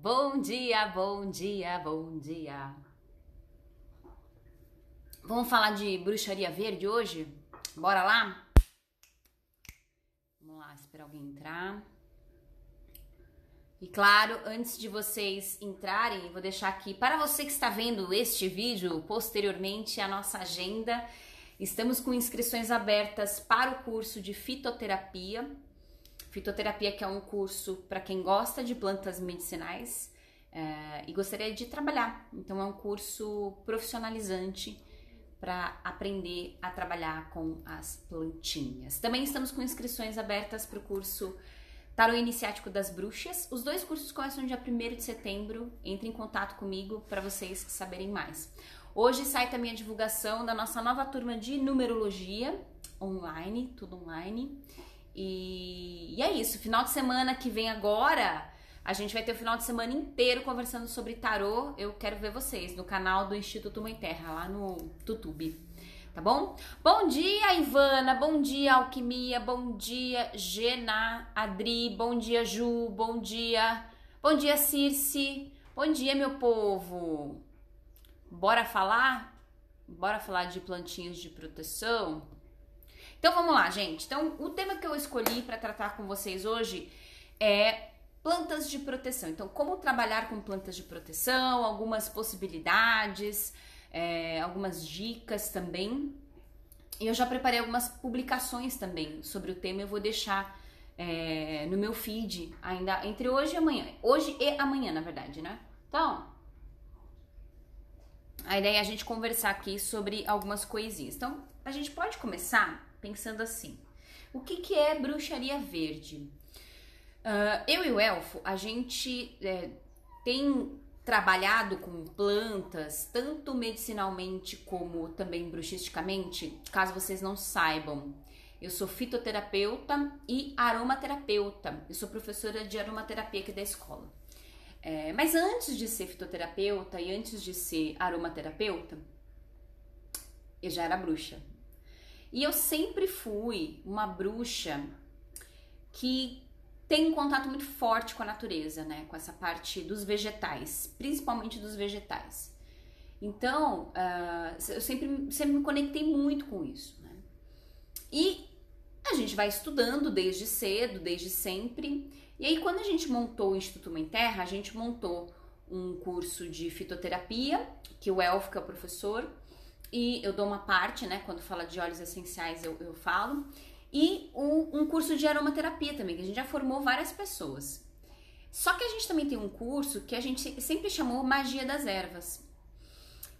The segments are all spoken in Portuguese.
Bom dia, bom dia, bom dia. Vamos falar de bruxaria verde hoje? Bora lá? Vamos lá, esperar alguém entrar. E claro, antes de vocês entrarem, vou deixar aqui para você que está vendo este vídeo posteriormente a nossa agenda. Estamos com inscrições abertas para o curso de fitoterapia. Fitoterapia que é um curso para quem gosta de plantas medicinais e gostaria de trabalhar. Então é um curso profissionalizante para aprender a trabalhar com as plantinhas. Também estamos com inscrições abertas para o curso Tarô Iniciático das Bruxas. Os dois cursos começam no dia 1º de setembro. Entre em contato comigo para vocês saberem mais. Hoje sai também a divulgação da nossa nova turma de numerologia online, tudo online. E é isso, final de semana que vem agora, a gente vai ter o final de semana inteiro conversando sobre tarô. Eu quero ver vocês no canal do Instituto Mãe Terra, lá no YouTube, tá bom? Bom dia, Ivana, bom dia, Alquimia, bom dia, Gena, Adri, bom dia, Ju, bom dia, Circe, bom dia, meu povo. Bora falar? Bora falar de plantinhas de proteção? Então vamos lá, gente. Então o tema que eu escolhi para tratar com vocês hoje é plantas de proteção. Então como trabalhar com plantas de proteção, algumas possibilidades, algumas dicas também. E eu já preparei algumas publicações também sobre o tema. Eu vou deixar no meu feed ainda entre hoje e amanhã. Hoje e amanhã, na verdade, né? Então a ideia é a gente conversar aqui sobre algumas coisinhas. Então a gente pode começar pensando assim, o que é bruxaria verde? Eu e o Elfo, a gente tem trabalhado com plantas, tanto medicinalmente como também bruxisticamente. Caso vocês não saibam, eu sou fitoterapeuta e aromaterapeuta. Eu sou professora de aromaterapia aqui da escola. Mas antes de ser fitoterapeuta e antes de ser aromaterapeuta, eu já era bruxa. E eu sempre fui uma bruxa que tem um contato muito forte com a natureza, né? Com essa parte dos vegetais, principalmente dos vegetais. Então, eu sempre me conectei muito com isso, né? E a gente vai estudando desde cedo, desde sempre. E aí, quando a gente montou o Instituto Mãe Terra, a gente montou um curso de fitoterapia, que o Elfo, que é o professor, e eu dou uma parte, né, quando fala de óleos essenciais eu falo, e um curso de aromaterapia também, que a gente já formou várias pessoas. Só que a gente também tem um curso que a gente sempre chamou Magia das Ervas.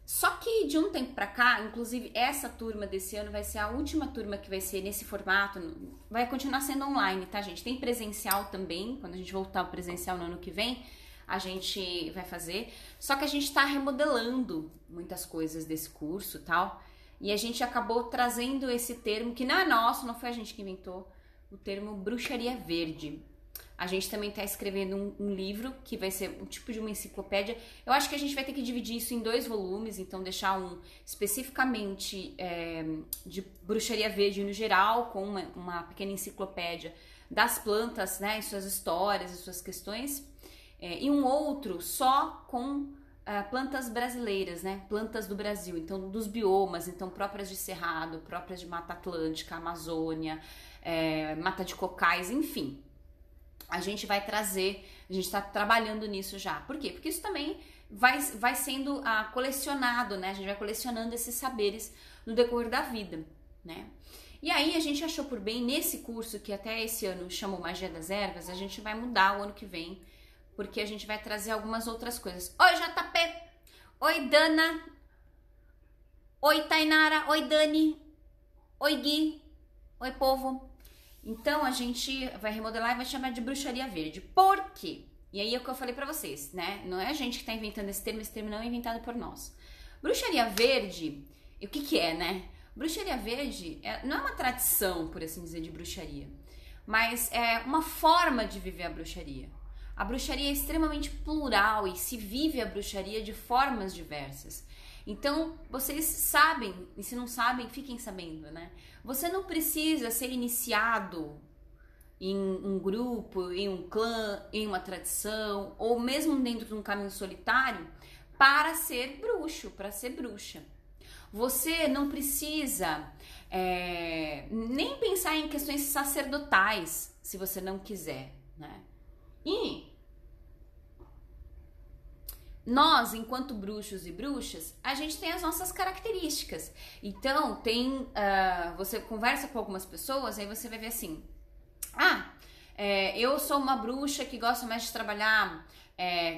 Só que de um tempo pra cá, inclusive essa turma desse ano vai ser a última turma que vai ser nesse formato, vai continuar sendo online, tá, gente? Tem presencial também, quando a gente voltar ao presencial no ano que vem, a gente vai fazer, só que a gente tá remodelando muitas coisas desse curso e tal, e a gente acabou trazendo esse termo, que não é nosso, não foi a gente que inventou, o termo bruxaria verde. A gente também tá escrevendo um livro, que vai ser um tipo de uma enciclopédia. Eu acho que a gente vai ter que dividir isso em 2 volumes, então deixar um especificamente de bruxaria verde no geral, com uma pequena enciclopédia das plantas, né, e suas histórias e suas questões, e um outro só com plantas brasileiras, né? Plantas do Brasil, então dos biomas, então próprias de Cerrado, próprias de Mata Atlântica, Amazônia, Mata de Cocais, enfim. A gente vai trazer, a gente está trabalhando nisso já. Por quê? Porque isso também vai sendo colecionado, né? A gente vai colecionando esses saberes no decorrer da vida, né? E aí a gente achou por bem, nesse curso, que até esse ano chamou Magia das Ervas, a gente vai mudar o ano que vem, porque a gente vai trazer algumas outras coisas. Oi, JP! Oi, Dana! Oi, Tainara! Oi, Dani! Oi, Gui! Oi, povo! Então, a gente vai remodelar e vai chamar de bruxaria verde. Por quê? E aí é o que eu falei pra vocês, né? Não é a gente que tá inventando esse termo não é inventado por nós. Bruxaria verde, e o que é, né? Bruxaria verde não é uma tradição, por assim dizer, de bruxaria, mas é uma forma de viver a bruxaria. A bruxaria é extremamente plural e se vive a bruxaria de formas diversas. Então, vocês sabem, e se não sabem, fiquem sabendo, né? Você não precisa ser iniciado em um grupo, em um clã, em uma tradição, ou mesmo dentro de um caminho solitário, para ser bruxo, para ser bruxa. Você não precisa nem pensar em questões sacerdotais, se você não quiser, né? E nós, enquanto bruxos e bruxas, a gente tem as nossas características. Então, você conversa com algumas pessoas, aí você vai ver assim, eu sou uma bruxa que gosta mais de trabalhar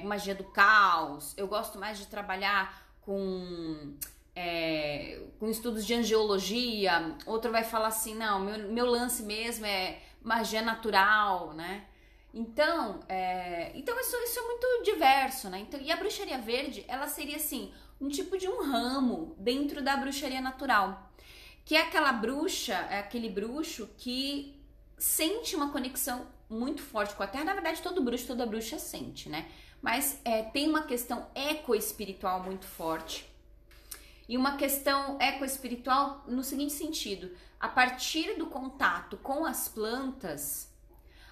magia do caos, eu gosto mais de trabalhar com estudos de angiologia. Outro vai falar assim, não, meu lance mesmo é magia natural, né? Então isso é muito diverso, né? Então, e a bruxaria verde, ela seria assim, um tipo de um ramo dentro da bruxaria natural, que é aquela bruxa, é aquele bruxo que sente uma conexão muito forte com a terra. Na verdade, todo bruxo, toda bruxa sente, né? Mas tem uma questão ecoespiritual muito forte. E uma questão ecoespiritual no seguinte sentido: a partir do contato com as plantas,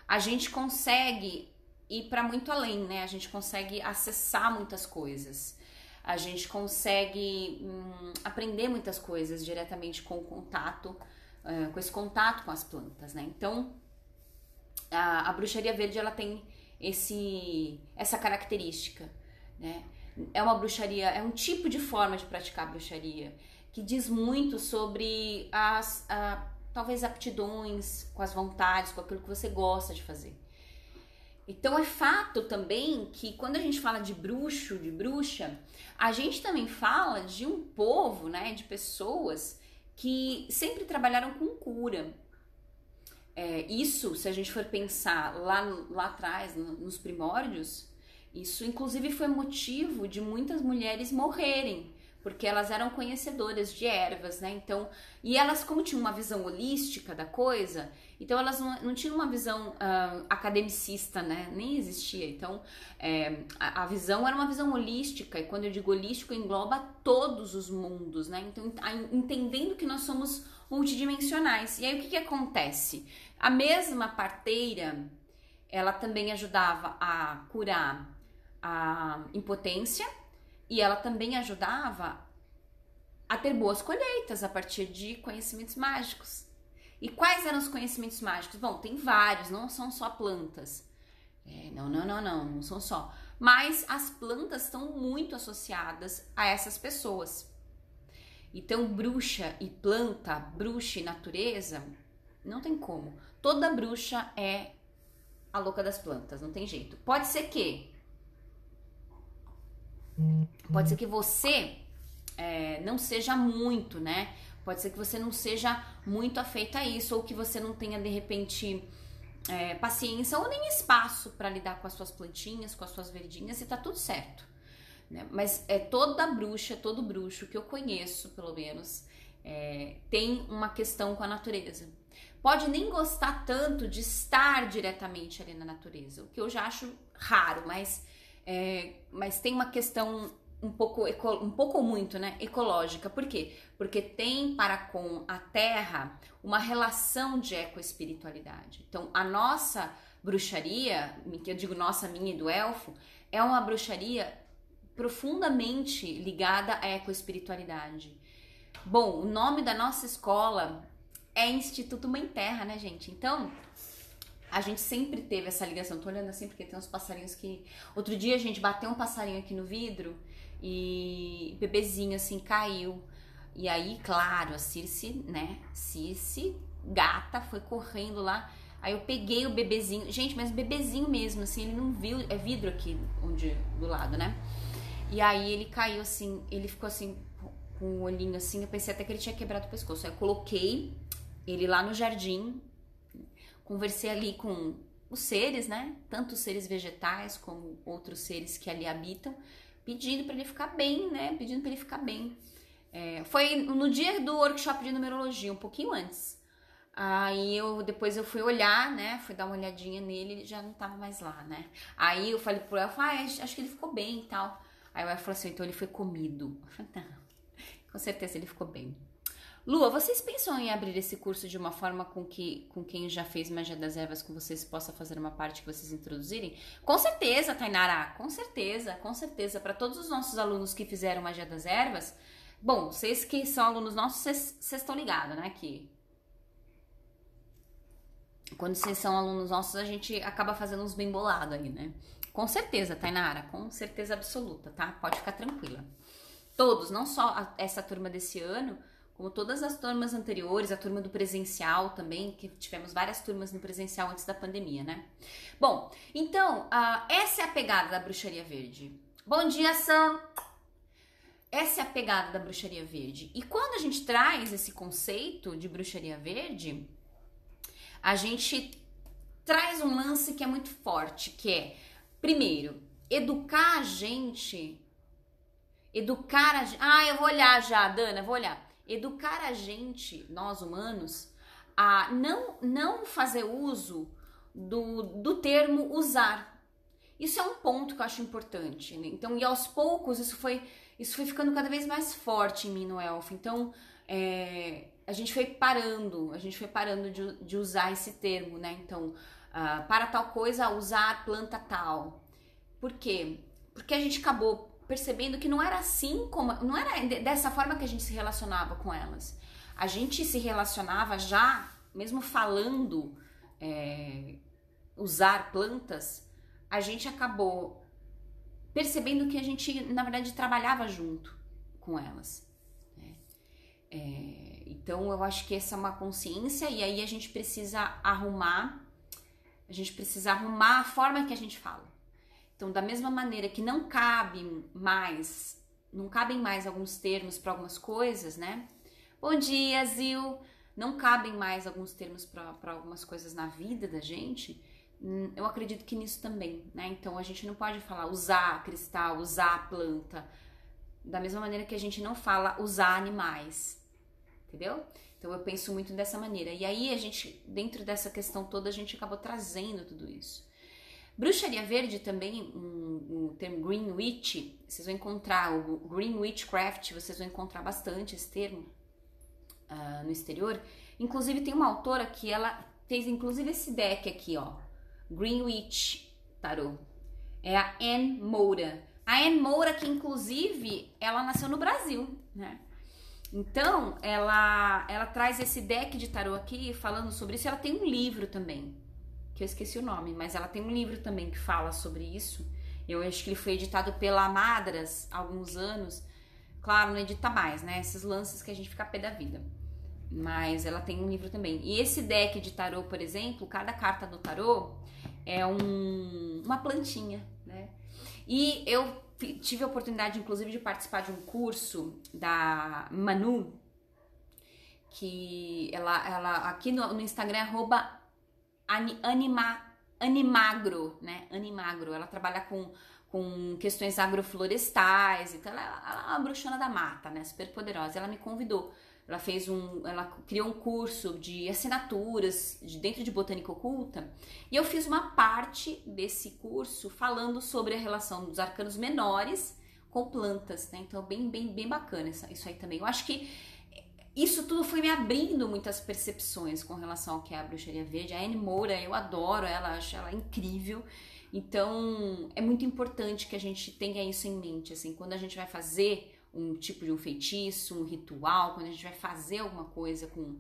a gente consegue ir para muito além, né? A gente consegue acessar muitas coisas. A gente consegue aprender muitas coisas diretamente com o contato, com esse contato com as plantas, né? Então, a bruxaria verde, ela tem essa característica, né? É uma bruxaria, é um tipo de forma de praticar a bruxaria que diz muito sobre talvez aptidões, com as vontades, com aquilo que você gosta de fazer. Então é fato também que quando a gente fala de bruxo, de bruxa, a gente também fala de um povo, né, de pessoas que sempre trabalharam com cura. Isso, se a gente for pensar lá atrás, nos primórdios, isso inclusive foi motivo de muitas mulheres morrerem, porque elas eram conhecedoras de ervas, né? Então, e elas, como tinham uma visão holística da coisa, então elas não tinham uma visão academicista, né? Nem existia. Então, a visão era uma visão holística, e quando eu digo holístico, engloba todos os mundos, né? Então, entendendo que nós somos multidimensionais. E aí, o que acontece? A mesma parteira, ela também ajudava a curar a impotência, e ela também ajudava a ter boas colheitas a partir de conhecimentos mágicos. E quais eram os conhecimentos mágicos? Bom, tem vários, não são só plantas. Não são só. Mas as plantas estão muito associadas a essas pessoas. Então, bruxa e planta, bruxa e natureza, não tem como. Toda bruxa é a louca das plantas, não tem jeito. Pode ser que você não seja muito, né? Pode ser que você não seja muito afeita a isso, ou que você não tenha, de repente, paciência ou nem espaço para lidar com as suas plantinhas, com as suas verdinhas, e tá tudo certo, né? Mas toda bruxa, todo bruxo que eu conheço, pelo menos, tem uma questão com a natureza. Pode nem gostar tanto de estar diretamente ali na natureza, o que eu já acho raro, mas tem uma questão um pouco ou muito, né, ecológica. Por quê? Porque tem para com a terra uma relação de ecoespiritualidade. Então, a nossa bruxaria, que eu digo nossa, minha e do elfo, é uma bruxaria profundamente ligada à ecoespiritualidade. Bom, o nome da nossa escola é Instituto Mãe Terra, né, gente? Então, a gente sempre teve essa ligação. Tô olhando assim porque tem uns passarinhos que... Outro dia, a gente bateu um passarinho aqui no vidro e bebezinho, assim, caiu. E aí, claro, a Circe, né? Circe, gata, foi correndo lá. Aí eu peguei o bebezinho. Gente, mas bebezinho mesmo, assim, ele não viu... É vidro aqui, do lado, né? E aí ele caiu, assim, ele ficou assim, com o olhinho assim. Eu pensei até que ele tinha quebrado o pescoço. Aí eu coloquei ele lá no jardim, conversei ali com os seres, né? Tanto os seres vegetais como outros seres que ali habitam, pedindo para ele ficar bem, né? Pedindo para ele ficar bem. Foi no dia do workshop de numerologia, um pouquinho antes. Aí depois eu fui olhar, né? Fui dar uma olhadinha nele, ele já não tava mais lá, né? Aí eu falei pro Elfo, acho que ele ficou bem e tal. Aí o Elfo falou assim, então ele foi comido. Eu falei, não, com certeza ele ficou bem. Lua, vocês pensam em abrir esse curso de uma forma com que com quem já fez magia das ervas com vocês possa fazer uma parte que vocês introduzirem? Com certeza, Tainara, com certeza, com certeza. Para todos os nossos alunos que fizeram magia das ervas, bom, vocês que são alunos nossos, vocês estão ligados, né? Que quando vocês são alunos nossos, a gente acaba fazendo uns bem bolado aí, né? Com certeza, Tainara, com certeza absoluta, tá? Pode ficar tranquila. Todos, não só essa turma desse ano, como todas as turmas anteriores, a turma do presencial também, que tivemos várias turmas no presencial antes da pandemia, né? Bom, então, essa é a pegada da bruxaria verde. Bom dia, Sam! Essa é a pegada da bruxaria verde. E quando a gente traz esse conceito de bruxaria verde, a gente traz um lance que é muito forte, que é, primeiro, educar a gente... eu vou olhar já, Dana, vou olhar. Educar a gente, nós humanos, a não fazer uso do termo usar. Isso é um ponto que eu acho importante, né? Então, e aos poucos, isso foi ficando cada vez mais forte em mim no Elfo. Então, a gente foi parando de usar esse termo, né? Então, para tal coisa, usar planta tal. Por quê? Porque a gente acabou percebendo que não era assim, não era dessa forma que a gente se relacionava com elas. A gente se relacionava já, mesmo falando usar plantas, a gente acabou percebendo que a gente, na verdade, trabalhava junto com elas. Né? Então, eu acho que essa é uma consciência e aí a gente precisa arrumar a forma que a gente fala. Então, da mesma maneira que não cabem mais alguns termos para algumas coisas, né? Bom dia, Zil! Não cabem mais alguns termos para algumas coisas na vida da gente. Eu acredito que nisso também, né? Então, a gente não pode falar usar cristal, usar planta, da mesma maneira que a gente não fala usar animais, entendeu? Então, eu penso muito dessa maneira. E aí, a gente, dentro dessa questão toda, a gente acabou trazendo tudo isso. Bruxaria verde também, o termo Green Witch, vocês vão encontrar, o Green Witchcraft, vocês vão encontrar bastante esse termo no exterior. Inclusive tem uma autora que ela fez inclusive esse deck aqui, ó, Green Witch Tarot. É a Anne Moura. A Anne Moura que inclusive ela nasceu no Brasil, né? Então ela traz esse deck de tarot aqui falando sobre isso. Ela tem um livro também, que eu esqueci o nome, mas ela tem um livro também que fala sobre isso. Eu acho que ele foi editado pela Madras há alguns anos. Claro, não edita mais, né? Esses lances que a gente fica a pé da vida. Mas ela tem um livro também. E esse deck de tarô, por exemplo, cada carta do tarô é uma plantinha, né? E eu tive a oportunidade, inclusive, de participar de um curso da Manu, que ela aqui no Instagram, Animagro, né? Animagro. Ela trabalha com questões agroflorestais, então ela é uma bruxona da mata, né? Super poderosa. Ela me convidou. Ela criou um curso de assinaturas dentro de botânica oculta e eu fiz uma parte desse curso falando sobre a relação dos arcanos menores com plantas, né? Então bem bacana isso aí também. Eu acho que isso tudo foi me abrindo muitas percepções com relação ao que é a bruxaria verde. A Anne Moura, eu adoro ela, acho ela incrível. Então, é muito importante que a gente tenha isso em mente, assim, quando a gente vai fazer um tipo de um feitiço, um ritual, quando a gente vai fazer alguma coisa com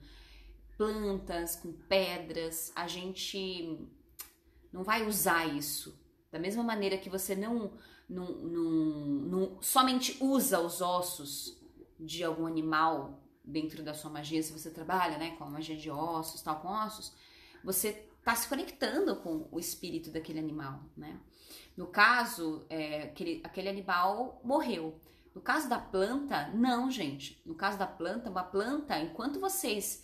plantas, com pedras, a gente não vai usar isso. Da mesma maneira que você não somente usa os ossos de algum animal dentro da sua magia, se você trabalha, né, com a magia de ossos, tal, com ossos, você tá se conectando com o espírito daquele animal, né? No caso, aquele animal morreu. No caso da planta, não, gente. No caso da planta, uma planta, enquanto vocês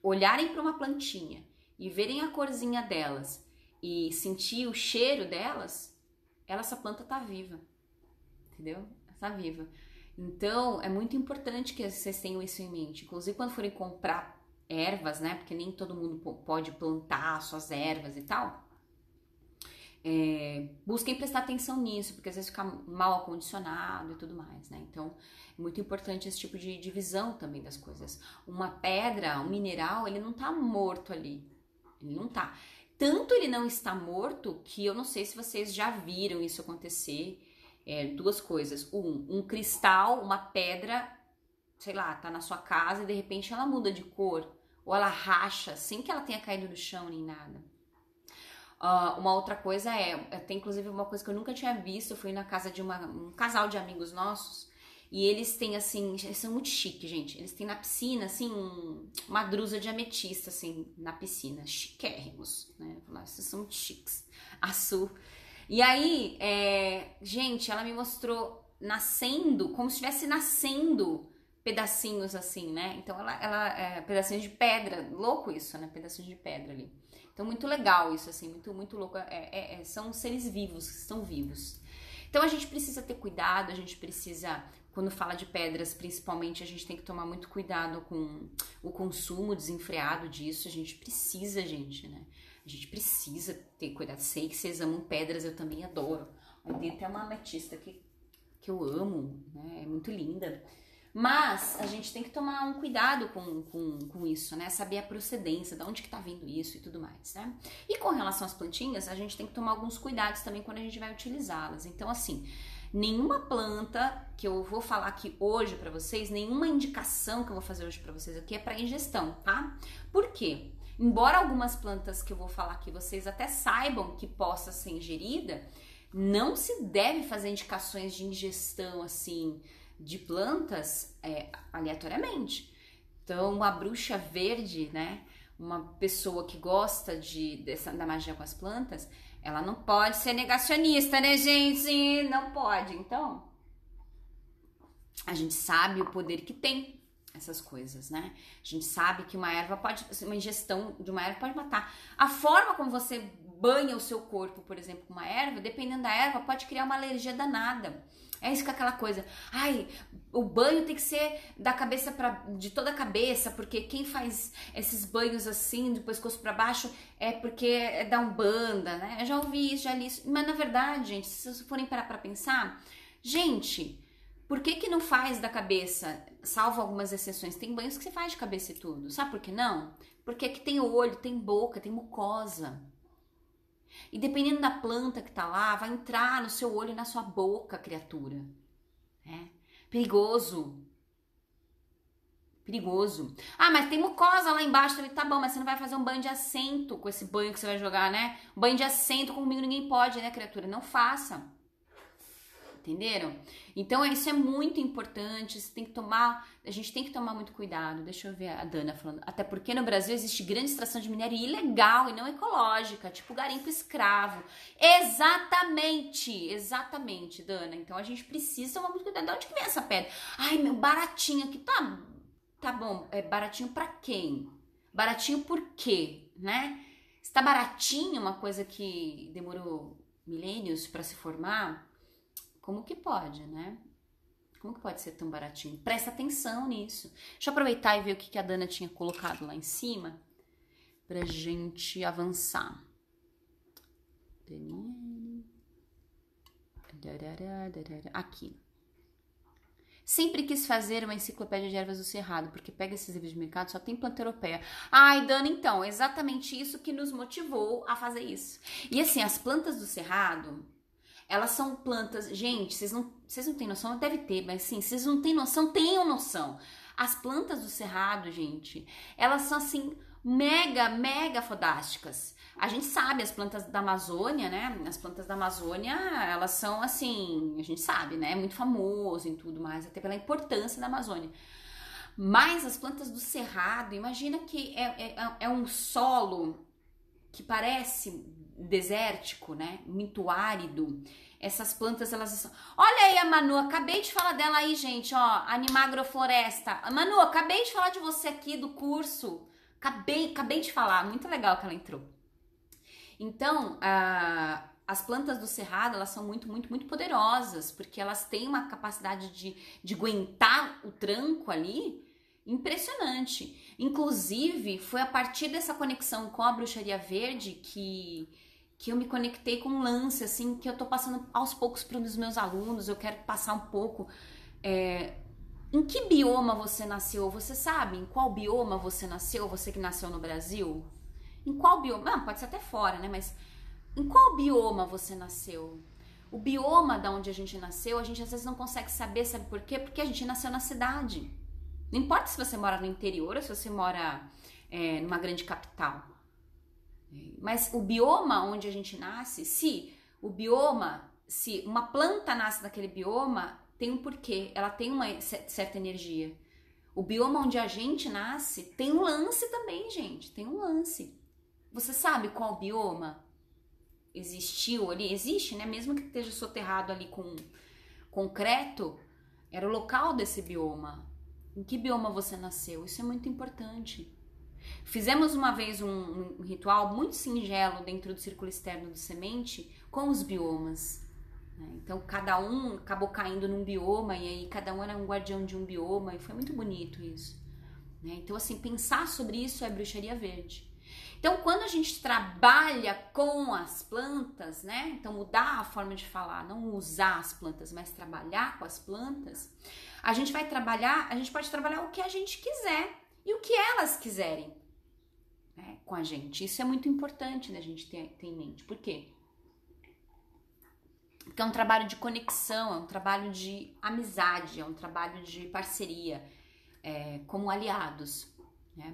olharem para uma plantinha e verem a corzinha delas e sentir o cheiro delas, essa planta tá viva, entendeu? Tá viva. Então, é muito importante que vocês tenham isso em mente. Inclusive, quando forem comprar ervas, né? Porque nem todo mundo pode plantar suas ervas e tal. busquem prestar atenção nisso, porque às vezes fica mal acondicionado e tudo mais, né? Então, é muito importante esse tipo de divisão também das coisas. Uma pedra, um mineral, ele não tá morto ali. Ele não tá. Tanto ele não está morto que eu não sei se vocês já viram isso acontecer. Duas coisas. Um cristal, uma pedra, sei lá, tá na sua casa e de repente ela muda de cor. Ou ela racha sem que ela tenha caído no chão nem nada. Uma outra coisa tem inclusive uma coisa que eu nunca tinha visto. Eu fui na casa de um casal de amigos nossos e eles têm assim, eles são muito chiques, gente. Eles têm na piscina assim uma drusa de ametista assim na piscina, chiquérrimos, né? Vocês são muito chiques, azul. E aí, gente, ela me mostrou nascendo, como se estivesse nascendo pedacinhos assim, né? Então pedacinhos de pedra, louco isso, né? Pedacinhos de pedra ali. Então, muito legal isso, assim, muito louco. São seres vivos, que estão vivos. Então, a gente precisa ter cuidado, a gente precisa, quando fala de pedras, principalmente, a gente tem que tomar muito cuidado com o consumo desenfreado disso. A gente precisa, gente, né? A gente precisa ter cuidado. Sei que vocês amam pedras, eu também adoro. Tem até uma ametista que eu amo, né? É muito linda. Mas a gente tem que tomar um cuidado com isso, né? Saber a procedência, de onde que tá vindo isso e tudo mais, né? E com relação às plantinhas, a gente tem que tomar alguns cuidados também quando a gente vai utilizá-las. Então, assim, nenhuma planta que eu vou falar aqui hoje pra vocês, nenhuma indicação que eu vou fazer hoje pra vocês aqui é pra ingestão, tá? Por quê? Embora algumas plantas que eu vou falar aqui vocês até saibam que possa ser ingerida, não se deve fazer indicações de ingestão, assim, de plantas aleatoriamente. Então, uma bruxa verde, né? Uma pessoa que gosta da magia com as plantas, ela não pode ser negacionista, né, gente? Não pode. Então, a gente sabe o poder que tem essas coisas, né? A gente sabe que uma ingestão de uma erva pode matar. A forma como você banha o seu corpo, por exemplo, com uma erva, dependendo da erva, pode criar uma alergia danada. É isso que é aquela coisa. Ai, o banho tem que ser de toda a cabeça, porque quem faz esses banhos assim, do pescoço para baixo, é porque é da Umbanda, né? Eu já ouvi isso, já li isso. Mas na verdade, gente, se vocês forem parar pra pensar, gente, por que não faz da cabeça? Salvo algumas exceções, tem banhos que você faz de cabeça e tudo. Sabe por que não? Porque aqui tem olho, tem boca, tem mucosa. E dependendo da planta que tá lá, vai entrar no seu olho e na sua boca, criatura. Perigoso. Perigoso. Ah, mas tem mucosa lá embaixo também. Tá bom, mas você não vai fazer um banho de assento com esse banho que você vai jogar, né? Banho de assento comigo ninguém pode, né, criatura? Não faça. Entenderam? Então, isso é muito importante, a gente tem que tomar muito cuidado. Deixa eu ver a Dana falando. Até porque no Brasil existe grande extração de minério ilegal e não ecológica, tipo garimpo escravo. Exatamente, Dana. Então, a gente precisa tomar muito cuidado. De onde que vem essa pedra? Ai, meu, baratinho aqui. Tá bom, baratinho pra quem? Baratinho por quê, né? Se tá baratinho, uma coisa que demorou milênios pra se formar... Como que pode, né? Como que pode ser tão baratinho? Presta atenção nisso. Deixa eu aproveitar e ver o que a Dana tinha colocado lá em cima pra gente avançar. Aqui. Sempre quis fazer uma enciclopédia de ervas do Cerrado, porque pega esses livros de mercado, só tem planta europeia. Ai, Dana, então, exatamente isso que nos motivou a fazer isso. E assim, as plantas do Cerrado... Elas são plantas... Gente, vocês não têm noção? Deve ter, mas sim, vocês não têm noção? Tenham noção. As plantas do Cerrado, gente, elas são assim, mega fodásticas. A gente sabe, as plantas da Amazônia, né? As plantas da Amazônia, elas são assim, a gente sabe, né? É muito famoso e tudo mais, até pela importância da Amazônia. Mas as plantas do Cerrado, imagina que é um solo que parece... desértico, né? Muito árido. Essas plantas, elas são... Olha aí a Manu, acabei de falar dela aí, gente, ó, Animagrofloresta. Manu, acabei de falar de você aqui do curso. Acabei de falar, muito legal que ela entrou. Então, as plantas do Cerrado, elas são muito poderosas, porque elas têm uma capacidade de aguentar o tranco ali impressionante. Inclusive, foi a partir dessa conexão com a bruxaria verde que que eu me conectei com um lance, assim, que eu tô passando aos poucos para os meus alunos, eu quero passar um pouco. Em que bioma você nasceu? Você sabe em qual bioma você nasceu? Você que nasceu no Brasil? Em qual bioma? Não, pode ser até fora, né? Mas em qual bioma você nasceu? O bioma da onde a gente nasceu, a gente às vezes não consegue saber, sabe por quê? Porque a gente nasceu na cidade. Não importa se você mora no interior ou se você mora numa grande capital. Mas o bioma onde a gente nasce, se uma planta nasce naquele bioma, tem um porquê, ela tem uma certa energia. O bioma onde a gente nasce tem um lance também, gente, tem um lance. Você sabe qual bioma existiu ali? Existe, né? Mesmo que esteja soterrado ali com concreto, era o local desse bioma. Em que bioma você nasceu? Isso é muito importante. Fizemos uma vez um ritual muito singelo dentro do círculo externo do semente com os biomas. Então cada um acabou caindo num bioma e aí cada um era um guardião de um bioma e foi muito bonito isso. Então assim, pensar sobre isso é bruxaria verde. Então quando a gente trabalha com as plantas, né? Então mudar a forma de falar, não usar as plantas, mas trabalhar com as plantas, a gente pode trabalhar o que a gente quiser e o que elas quiserem, né, com a gente. Isso é muito importante, né, a gente ter em mente. Por quê? Porque é um trabalho de conexão, é um trabalho de amizade, é um trabalho de parceria, como aliados, né?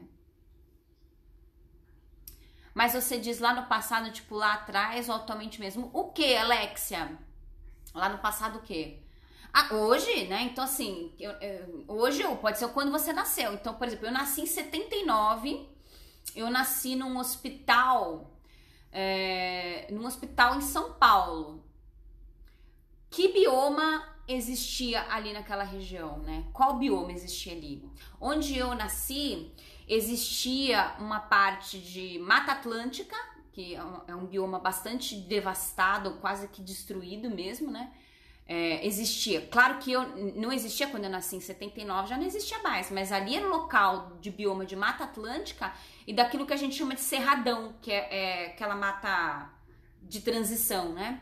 Mas você diz lá no passado, tipo lá atrás ou atualmente mesmo. O que, Alexia? Lá no passado o quê? Hoje, né? Então assim, hoje pode ser quando você nasceu. Então, por exemplo, eu nasci em 79, eu nasci num hospital em São Paulo. Que bioma existia ali naquela região, né? Qual bioma existia ali? Onde eu nasci, existia uma parte de Mata Atlântica, que é um bioma bastante devastado, quase que destruído mesmo, né? Existia. Claro que não existia quando eu nasci em 79, já não existia mais, mas ali era o local de bioma de Mata Atlântica e daquilo que a gente chama de cerradão, que é aquela mata de transição, né?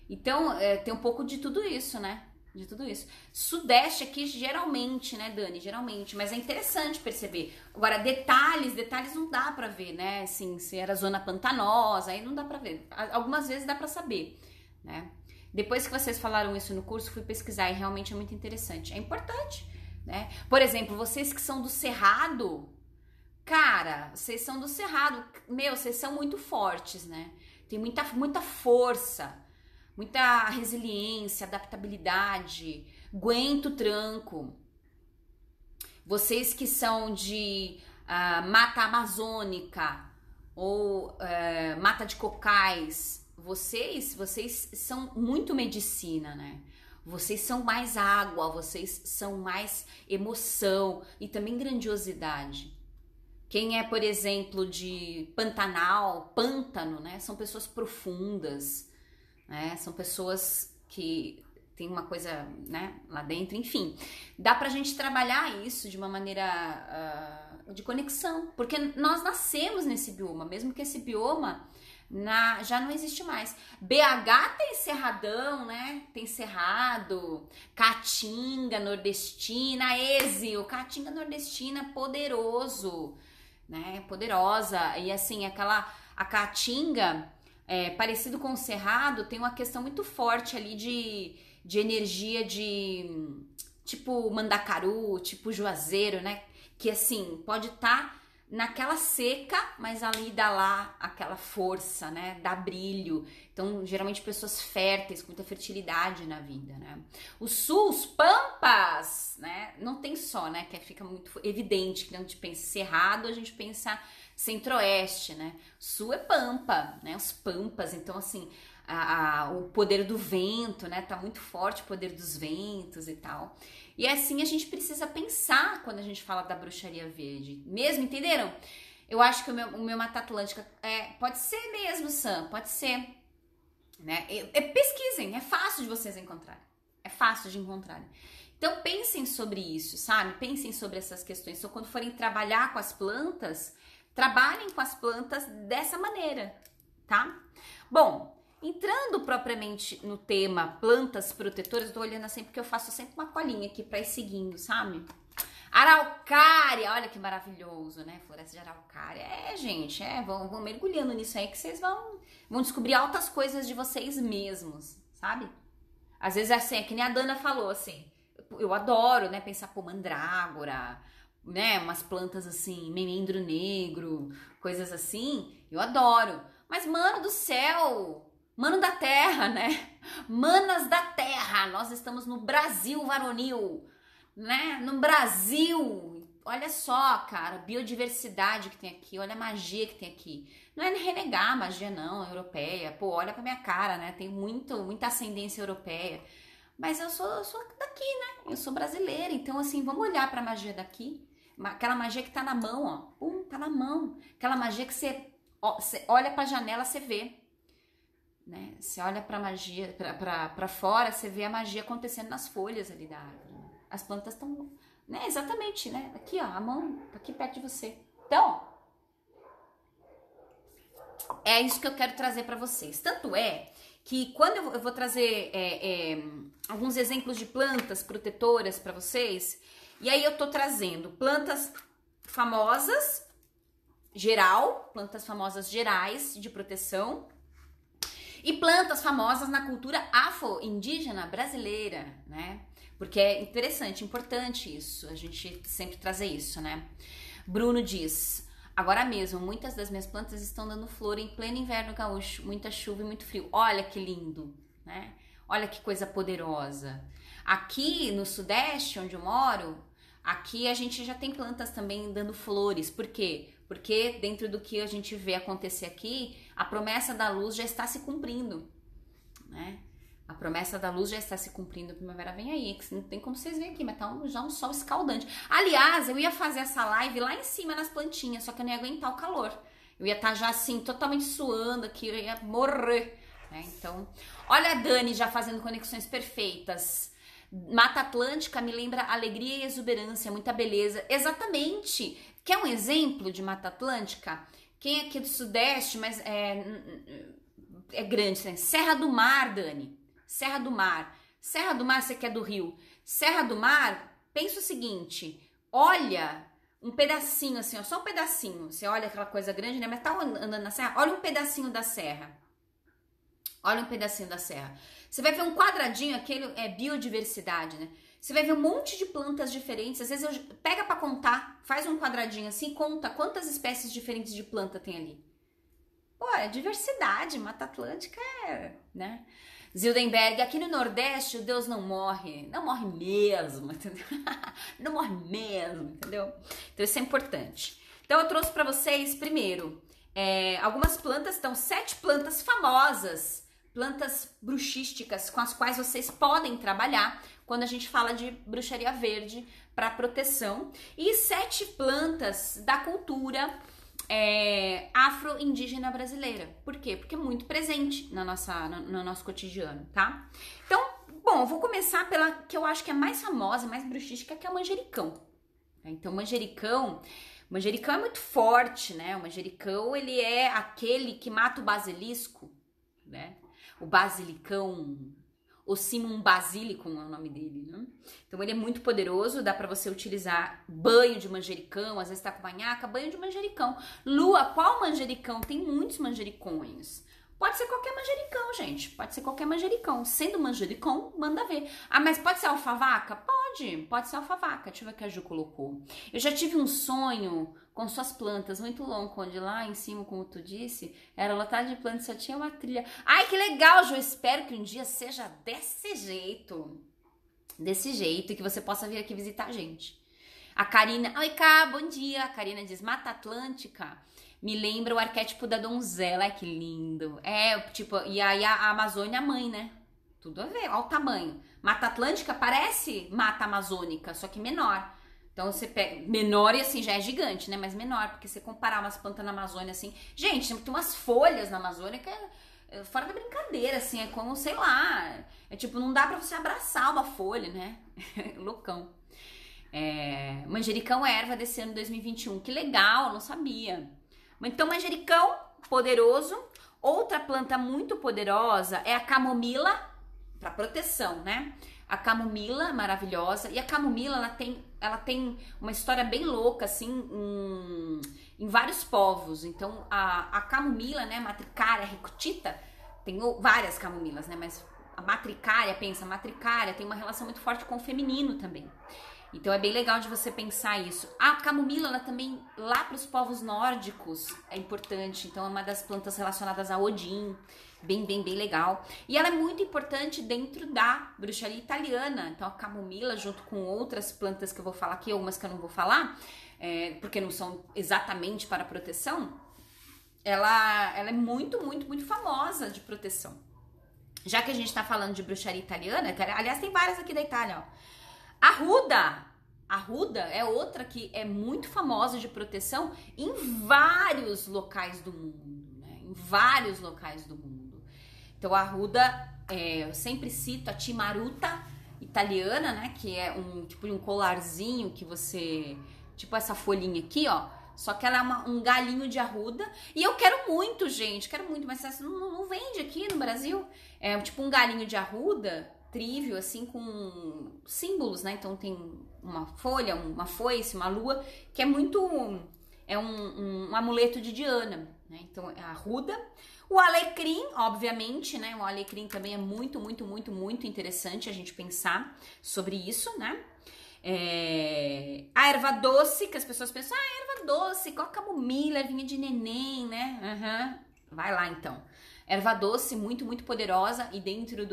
Então, tem um pouco de tudo isso, né? De tudo isso. Sudeste aqui, geralmente, né, Dani? Geralmente, mas é interessante perceber. Agora, detalhes não dá pra ver, né? Assim, se era zona pantanosa, aí não dá pra ver. Algumas vezes dá pra saber, né? Depois que vocês falaram isso no curso, fui pesquisar e realmente é muito interessante. É importante, né? Por exemplo, vocês que são do Cerrado, cara, vocês são do Cerrado, vocês são muito fortes, né? Tem muita força, muita resiliência, adaptabilidade, aguenta o tranco. Vocês que são de mata amazônica ou mata de cocais, vocês são muito medicina, né? Vocês são mais água, vocês são mais emoção e também grandiosidade. Quem é, por exemplo, de Pantanal, pântano, né? São pessoas profundas, né? São pessoas que tem uma coisa, né, lá dentro, enfim. Dá pra gente trabalhar isso de uma maneira de conexão, porque nós nascemos nesse bioma, mesmo que esse bioma já não existe mais. BH tem Cerradão, né? Tem Cerrado, Caatinga nordestina, Exio, Caatinga nordestina poderoso, né? Poderosa. E assim, a Caatinga, parecido com o Cerrado, tem uma questão muito forte ali de energia de tipo Mandacaru, tipo Juazeiro, né? Que assim, pode estar naquela seca, mas ali dá lá aquela força, né? Dá brilho. Então, geralmente pessoas férteis, com muita fertilidade na vida, né? O sul, os pampas, né? Não tem só, né? Que fica muito evidente que quando a gente pensa Cerrado, a gente pensa centro-oeste, né? Sul é pampa, né? Os pampas, então assim, o poder do vento, né? Tá muito forte o poder dos ventos e tal. E assim a gente precisa pensar quando a gente fala da bruxaria verde. Mesmo, entenderam? Eu acho que o meu Mata Atlântica pode ser mesmo, Sam, pode ser. Né? Pesquisem, é fácil de vocês encontrarem. É fácil de encontrarem. Então pensem sobre isso, sabe? Pensem sobre essas questões. Então quando forem trabalhar com as plantas, trabalhem com as plantas dessa maneira, tá? Bom, entrando propriamente no tema plantas protetoras, tô olhando assim porque eu faço sempre uma colinha aqui pra ir seguindo, sabe? Araucária, olha que maravilhoso, né? Floresta de araucária. Gente, vão mergulhando nisso aí que vocês vão descobrir altas coisas de vocês mesmos, sabe? Às vezes assim, é que nem a Dana falou, assim, eu adoro, né, pensar, pô, mandrágora, né, umas plantas assim, memendro negro, coisas assim, eu adoro. Mas, mano do céu, mano da terra, né? Manas da terra, nós estamos no Brasil varonil, né? No Brasil, olha só, cara, biodiversidade que tem aqui, olha a magia que tem aqui. Não é renegar a magia, não, europeia. Pô, olha pra minha cara, né? Tem muita ascendência europeia. Mas eu sou daqui, né? Eu sou brasileira. Então, assim, vamos olhar pra magia daqui. Aquela magia que tá na mão, ó. Tá na mão. Aquela magia que você olha pra janela, você vê. Né? Você olha pra magia, pra fora, você vê a magia acontecendo nas folhas ali da árvore. As plantas estão, né? Exatamente, né? Aqui, ó, a mão tá aqui perto de você. Então, é isso que eu quero trazer para vocês. Tanto é que quando eu vou trazer alguns exemplos de plantas protetoras para vocês, e aí eu tô trazendo plantas famosas, plantas famosas gerais de proteção, e plantas famosas na cultura afro-indígena brasileira, né? Porque é interessante, importante isso, a gente sempre trazer isso, né? Bruno diz: agora mesmo, muitas das minhas plantas estão dando flor em pleno inverno gaúcho, muita chuva e muito frio. Olha que lindo, né? Olha que coisa poderosa. Aqui no Sudeste, onde eu moro, aqui a gente já tem plantas também dando flores. Por quê? Porque dentro do que a gente vê acontecer aqui, a promessa da luz já está se cumprindo, né? A promessa da luz já está se cumprindo, a primavera vem aí, que não tem como vocês verem aqui, mas tá já um sol escaldante. Aliás, eu ia fazer essa live lá em cima nas plantinhas, só que eu não ia aguentar o calor. Eu ia estar já assim, totalmente suando aqui, eu ia morrer, né? Então, olha a Dani já fazendo conexões perfeitas. Mata Atlântica me lembra alegria e exuberância, muita beleza. Exatamente! Quer um exemplo de Mata Atlântica? Quem é aqui do Sudeste, mas é grande, né? Serra do Mar, Dani. Serra do Mar. Serra do Mar, você que é do Rio. Serra do Mar, pensa o seguinte, olha um pedacinho assim, ó, só um pedacinho. Você olha aquela coisa grande, né? Mas tá andando na serra, olha um pedacinho da serra. Olha um pedacinho da serra. Você vai ver um quadradinho, aquele é biodiversidade, né? Você vai ver um monte de plantas diferentes. Às vezes pega pra contar, faz um quadradinho assim, conta quantas espécies diferentes de planta tem ali. Pô, é diversidade, Mata Atlântica né? Zildenberg, aqui no Nordeste o Deus não morre mesmo, entendeu? Não morre mesmo, entendeu? Então isso é importante. Então eu trouxe para vocês, primeiro, algumas plantas, então 7 plantas famosas, plantas bruxísticas com as quais vocês podem trabalhar quando a gente fala de bruxaria verde para proteção, e 7 plantas da cultura afro-indígena brasileira. Por quê? Porque é muito presente no nosso cotidiano, tá? Então, bom, eu vou começar pela que eu acho que é mais famosa, mais bruxística, que é o manjericão. Então, o manjericão é muito forte, né? O manjericão, ele é aquele que mata o basilisco, né? O basilicão, o Simum basilicum é o nome dele, né? Então ele é muito poderoso, dá pra você utilizar banho de manjericão, às vezes tá com banhaca, banho de manjericão. Lua, qual manjericão? Tem muitos manjericões. Pode ser qualquer manjericão, gente, pode ser qualquer manjericão. Sendo manjericão, manda ver. Ah, mas pode ser alfavaca? Pode ser alfavaca. Deixa eu ver o que a Ju colocou. Eu já tive um sonho com suas plantas muito longo, onde lá em cima, como tu disse, era lotado de plantas, só tinha uma trilha. Ai, que legal, Ju, espero que um dia seja desse jeito, e que você possa vir aqui visitar a gente. A Karina, oi, Cá, bom dia. A Karina diz, Mata Atlântica me lembra o arquétipo da donzela. Ai, que lindo. Tipo, e aí a Amazônia, a mãe, né? Tudo a ver, olha o tamanho. Mata Atlântica parece Mata Amazônica, só que menor. Então você pega, menor e assim, já é gigante, né? Mas menor, porque você comparar umas plantas na Amazônia assim... Gente, tem umas folhas na Amazônia que é fora da brincadeira, assim, é como, sei lá... É tipo, não dá pra você abraçar uma folha, né? Loucão. Manjericão é erva desse ano 2021. Que legal, não sabia. Então, manjericão, poderoso. Outra planta muito poderosa é a camomila, para proteção, né? A camomila, maravilhosa. E a camomila, ela tem uma história bem louca, assim, em vários povos. Então, a camomila, né, Matricária recutita, tem várias camomilas, né? Mas a matricária tem uma relação muito forte com o feminino também. Então, é bem legal de você pensar isso. A camomila, ela também, lá para os povos nórdicos, é importante. Então, é uma das plantas relacionadas a Odin. Bem legal. E ela é muito importante dentro da bruxaria italiana. Então, a camomila, junto com outras plantas que eu vou falar aqui, algumas que eu não vou falar, porque não são exatamente para proteção, ela é muito famosa de proteção. Já que a gente tá falando de bruxaria italiana, aliás, tem várias aqui da Itália, ó. A ruda é outra que é muito famosa de proteção em vários locais do mundo, né? Em vários locais do mundo. Então, a ruda, eu sempre cito a timaruta italiana, né? Que é tipo um colarzinho que você... Tipo essa folhinha aqui, ó. Só que ela é um galinho de arruda. E eu quero muito, gente. Quero muito, mas não vende aqui no Brasil. É tipo um galinho de arruda, trívio, assim, com símbolos, né? Então, tem uma folha, uma foice, uma lua, que é muito... É um amuleto de Diana, né? Então, é a arruda. O alecrim, obviamente, né? O alecrim também é muito interessante a gente pensar sobre isso, né? A erva doce, que as pessoas pensam, erva doce, igual a camomila, ervinha de neném, né? Vai lá, então. Erva doce, muito poderosa e dentro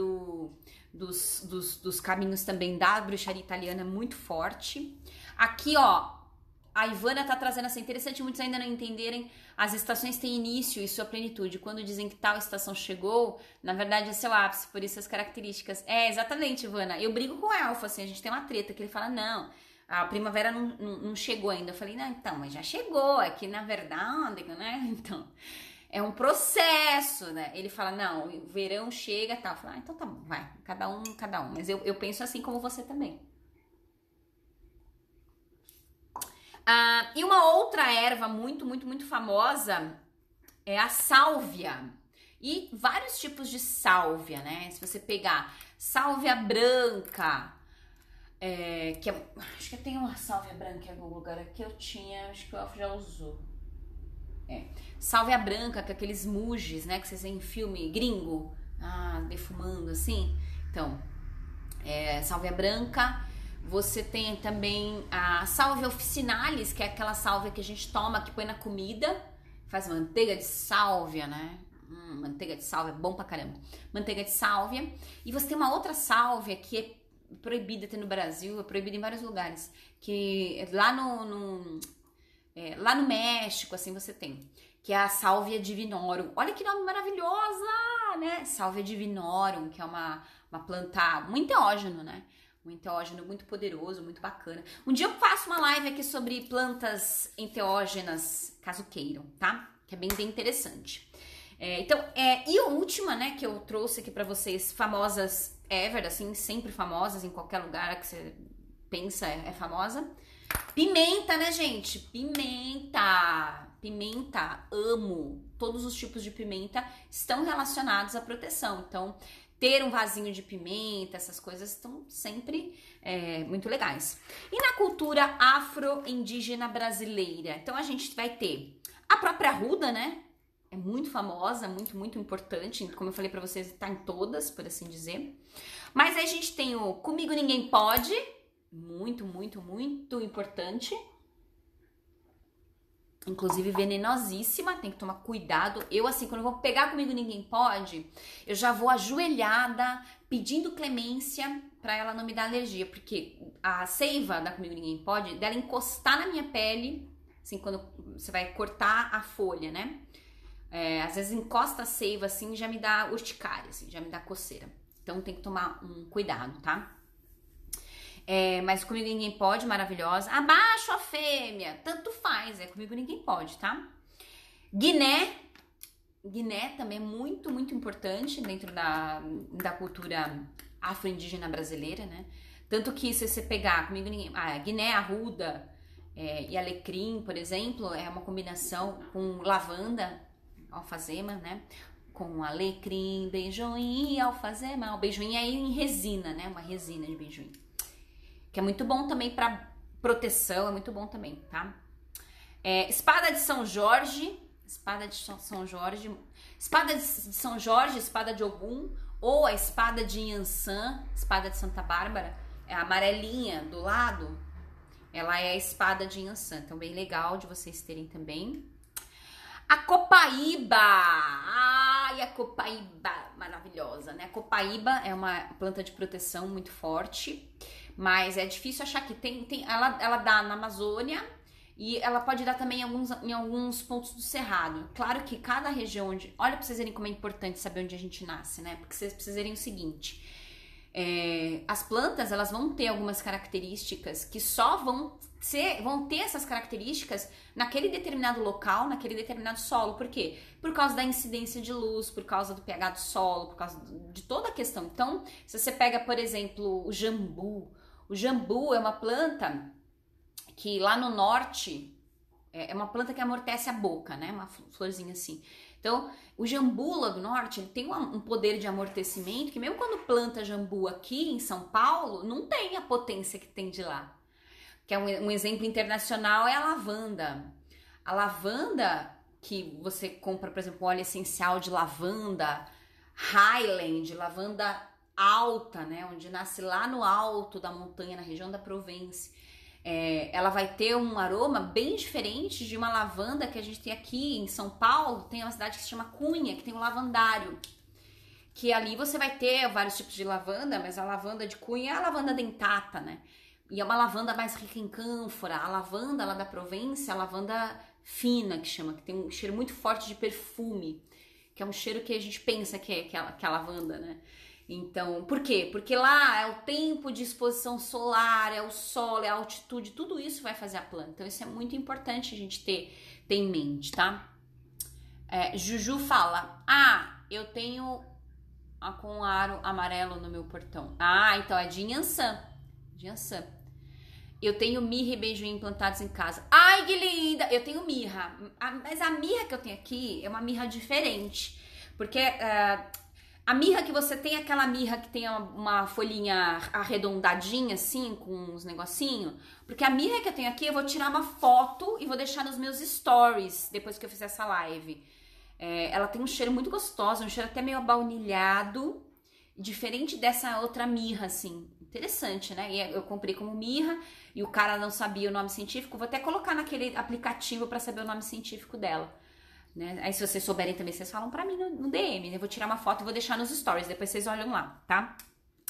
dos caminhos também da bruxaria italiana, muito forte. Aqui, ó, a Ivana tá trazendo essa interessante, muitos ainda não entenderem, as estações têm início e sua plenitude. Quando dizem que tal estação chegou, na verdade é seu ápice, por isso as características. Exatamente, Ivana. Eu brigo com o Elfo, assim, a gente tem uma treta que ele fala, não, a primavera não chegou ainda. Eu falei, não, então, mas já chegou, é que na verdade, né, então... É um processo, né? Ele fala, não, o verão chega e tal. Eu falo, então tá bom, vai, cada um. Mas eu penso assim como você também. E uma outra erva muito famosa é a sálvia. E vários tipos de sálvia, né? Se você pegar sálvia branca, acho que eu tenho uma sálvia branca em algum lugar aqui, eu tinha, acho que o Elfo já usou. Sálvia branca, com aqueles muges, né, que vocês veem em filme gringo, defumando assim. Então, sálvia branca. Você tem também a sálvia officinalis, que é aquela sálvia que a gente toma, que põe na comida, faz manteiga de sálvia, né? Manteiga de sálvia, bom pra caramba. Manteiga de sálvia. E você tem uma outra sálvia que é proibida até no Brasil, é proibida em vários lugares, que lá no México, assim, você tem, que é a Salvia divinorum. Olha que nome maravilhosa, né? Salvia divinorum, que é uma planta, um enteógeno, né? Um enteógeno muito poderoso, muito bacana. Um dia eu faço uma live aqui sobre plantas enteógenas, caso queiram, tá? Que é bem interessante. E a última, né, que eu trouxe aqui pra vocês, famosas ever, assim, sempre famosas, em qualquer lugar que você pensa é famosa. Pimenta, né, gente? Pimenta, amo. Todos os tipos de pimenta estão relacionados à proteção. Então, ter um vasinho de pimenta, essas coisas estão sempre muito legais. E na cultura afro-indígena brasileira? Então, a gente vai ter a própria arruda, né? É muito famosa, muito importante. Como eu falei pra vocês, tá em todas, por assim dizer. Mas aí a gente tem o Comigo Ninguém Pode, muito importante. Inclusive venenosíssima, tem que tomar cuidado. Eu, assim, quando eu vou pegar Comigo Ninguém Pode, eu já vou ajoelhada, pedindo clemência pra ela não me dar alergia. Porque a seiva da Comigo Ninguém Pode, dela encostar na minha pele, assim, quando você vai cortar a folha, né? Às vezes encosta a seiva, assim, já me dá urticária, assim, já me dá coceira. Então tem que tomar um cuidado, tá? Mas Comigo Ninguém Pode, maravilhosa. Abaixo a fêmea, tanto faz, Comigo Ninguém Pode, tá? Guiné também é muito importante dentro da cultura afro-indígena brasileira, né? Tanto que se você pegar Comigo Ninguém... Guiné, arruda e alecrim, por exemplo, é uma combinação com lavanda, alfazema, né? com alecrim, beijoim, alfazema. O beijoim é em resina, né? Uma resina de beijoim. Que é muito bom também pra proteção, é muito bom também, tá? Espada de São Jorge, espada de São Jorge, espada de São Jorge, espada de Ogum, ou a espada de Yansan, espada de Santa Bárbara, é a amarelinha do lado, ela é a espada de Yansan, então bem legal de vocês terem também. A copaíba, ai, a copaíba, maravilhosa, né? A copaíba é uma planta de proteção muito forte, mas é difícil achar que ela dá na Amazônia e ela pode dar também em alguns pontos do Cerrado. Claro que cada região olha pra vocês verem como é importante saber onde a gente nasce, né? Porque vocês precisam verem o seguinte, as plantas, elas vão ter algumas características que só vão ter essas características naquele determinado local, naquele determinado solo. Por quê? Por causa da incidência de luz, por causa do pH do solo, por causa de toda a questão. Então, se você pega, por exemplo, o jambu é uma planta que lá no norte é uma planta que amortece a boca, né? Uma florzinha assim. Então, o jambu lá do norte, ele tem um poder de amortecimento que mesmo quando planta jambu aqui em São Paulo, não tem a potência que tem de lá. Que é um exemplo internacional é a lavanda. A lavanda que você compra, por exemplo, óleo essencial de lavanda, Highland, lavanda alta, né? Onde nasce lá no alto da montanha, na região da Provence. Ela vai ter um aroma bem diferente de uma lavanda que a gente tem aqui em São Paulo. Tem uma cidade que se chama Cunha, que tem um lavandário. Que ali você vai ter vários tipos de lavanda, mas a lavanda de Cunha é a lavanda dentata, né? E é uma lavanda mais rica em cânfora. A lavanda lá da Provence é a lavanda fina, que chama, que tem um cheiro muito forte de perfume, que é um cheiro que a gente pensa que é a lavanda, né? Então, por quê? Porque lá é o tempo de exposição solar, é o sol, é a altitude, tudo isso vai fazer a planta. Então, isso é muito importante a gente ter em mente, tá? Juju fala, eu tenho com aro amarelo no meu portão. Então é de Yansan. Eu tenho mirra e beijoim plantados em casa. Ai, que linda! Eu tenho mirra, mas a mirra que eu tenho aqui é uma mirra diferente, porque a mirra que você tem é aquela mirra que tem uma folhinha arredondadinha assim, com uns negocinhos. Porque a mirra que eu tenho aqui, eu vou tirar uma foto e vou deixar nos meus stories depois que eu fizer essa live. Ela tem um cheiro muito gostoso, um cheiro até meio abaunilhado, diferente dessa outra mirra, assim. Interessante, né? E eu comprei como mirra e o cara não sabia o nome científico. Vou até colocar naquele aplicativo para saber o nome científico dela. Né? Aí se vocês souberem também, vocês falam pra mim no DM, né? Eu vou tirar uma foto e vou deixar nos stories, depois vocês olham lá, tá?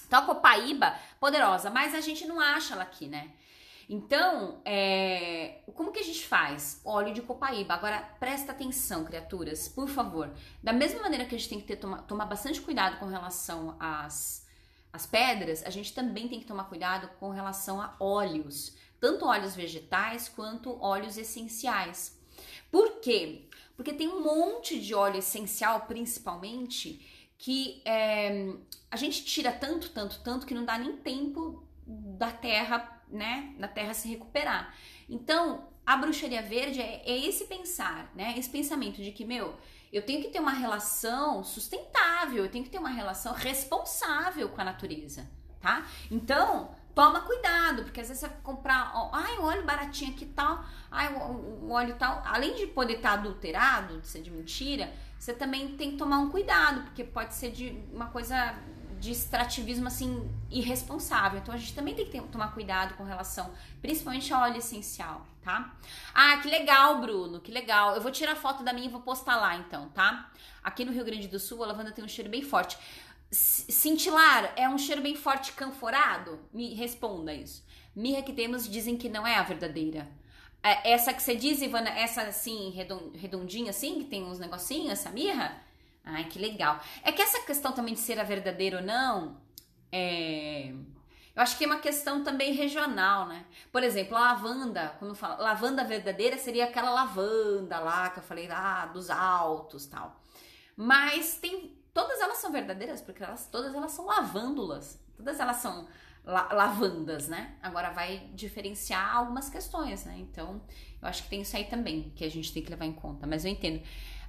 Então a copaíba, poderosa, mas a gente não acha ela aqui, né? Então, como que a gente faz? Óleo de copaíba. Agora, presta atenção, criaturas, por favor. Da mesma maneira que a gente tem que tomar bastante cuidado com relação às pedras, a gente também tem que tomar cuidado com relação a óleos. Tanto óleos vegetais quanto óleos essenciais. Por quê? Porque tem um monte de óleo essencial, principalmente, que a gente tira tanto que não dá nem tempo da terra, né? Da terra se recuperar. Então, a bruxaria verde é esse pensar, né? Esse pensamento de que, eu tenho que ter uma relação sustentável, eu tenho que ter uma relação responsável com a natureza, tá? Então, toma cuidado, porque às vezes você vai comprar, um óleo baratinho aqui e tal, o óleo tal, além de poder estar adulterado, de ser de mentira, você também tem que tomar um cuidado, porque pode ser de uma coisa de extrativismo, assim, irresponsável. Então, a gente também tem que tomar cuidado com relação, principalmente ao óleo essencial, tá? Que legal, Bruno, que legal. Eu vou tirar foto da minha e vou postar lá, então, tá? Aqui no Rio Grande do Sul, a lavanda tem um cheiro bem forte. Cintilar é um cheiro bem forte canforado? Me responda isso. Mirra que temos dizem que não é a verdadeira. Essa que você diz, Ivana, essa assim, redondinha assim, que tem uns negocinhos, essa mirra? Ai, que legal. É que essa questão também de ser a verdadeira ou não, eu acho que é uma questão também regional, né? Por exemplo, a lavanda, quando fala lavanda verdadeira, seria aquela lavanda lá, que eu falei, dos altos e tal. Mas todas elas são verdadeiras, porque todas elas são lavândulas, todas elas são lavandas, né? Agora vai diferenciar algumas questões, né? Então, eu acho que tem isso aí também, que a gente tem que levar em conta, mas eu entendo.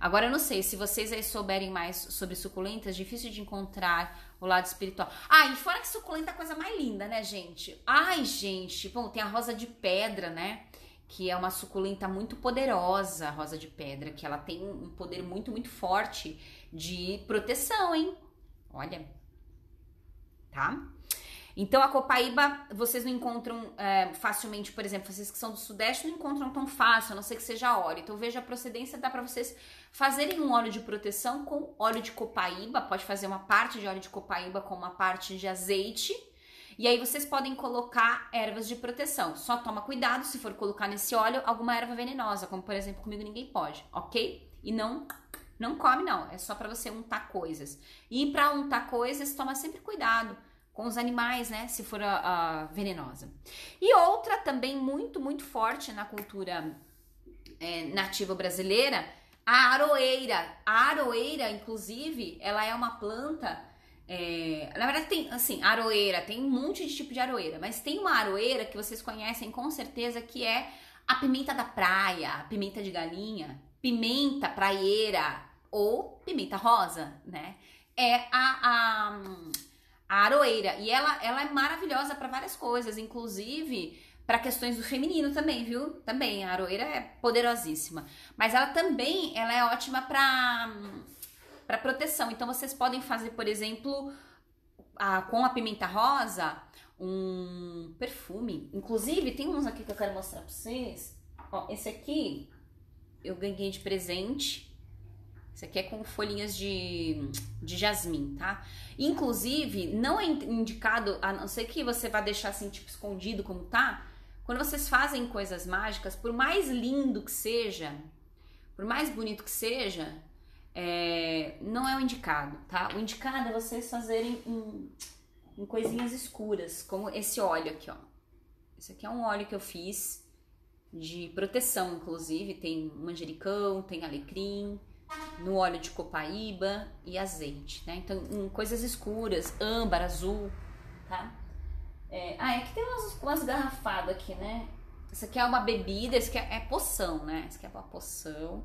Agora eu não sei, se vocês aí souberem mais sobre suculentas, difícil de encontrar o lado espiritual. Ah, e fora que suculenta é a coisa mais linda, né, gente? Ai, gente, bom, tem a rosa de pedra, né? Que é uma suculenta muito poderosa, a rosa de pedra, que ela tem um poder muito, muito forte de proteção, hein? Olha, tá? Então a copaíba vocês não encontram facilmente, por exemplo, vocês que são do Sudeste não encontram tão fácil, a não ser que seja óleo. Então veja a procedência, dá pra vocês fazerem um óleo de proteção com óleo de copaíba, pode fazer uma parte de óleo de copaíba com uma parte de azeite. E aí vocês podem colocar ervas de proteção. Só toma cuidado se for colocar nesse óleo alguma erva venenosa, como por exemplo comigo ninguém pode, ok? E não come não, é só pra você untar coisas. E pra untar coisas, toma sempre cuidado com os animais, né, se for venenosa. E outra também muito, muito forte na cultura nativa brasileira, a aroeira. A aroeira, inclusive, ela é uma planta... na verdade tem, assim, aroeira, tem um monte de tipo de aroeira, mas tem uma aroeira que vocês conhecem com certeza, que é a pimenta da praia, a pimenta de galinha, pimenta praieira ou pimenta rosa, né? É a aroeira, e ela é maravilhosa para várias coisas, inclusive para questões do feminino também, viu? Também a aroeira é poderosíssima, mas ela também é ótima para proteção. Então vocês podem fazer, por exemplo, com a pimenta rosa, um perfume. Inclusive tem uns aqui que eu quero mostrar para vocês. Ó, esse aqui eu ganhei de presente. Esse aqui é com folhinhas de jasmim, tá? Inclusive, não é indicado, a não ser que você vá deixar assim, tipo, escondido como tá. Quando vocês fazem coisas mágicas, por mais lindo que seja, por mais bonito que seja, não é o indicado, tá? O indicado é vocês fazerem em coisinhas escuras, como esse óleo aqui, ó. Esse aqui é um óleo que eu fiz de proteção, inclusive. Tem manjericão, tem alecrim, no óleo de copaíba e azeite, né? Então, em coisas escuras, âmbar, azul, tá? Aqui tem umas garrafadas aqui, né? Isso aqui é uma bebida, isso aqui é poção, né? Isso aqui é uma poção.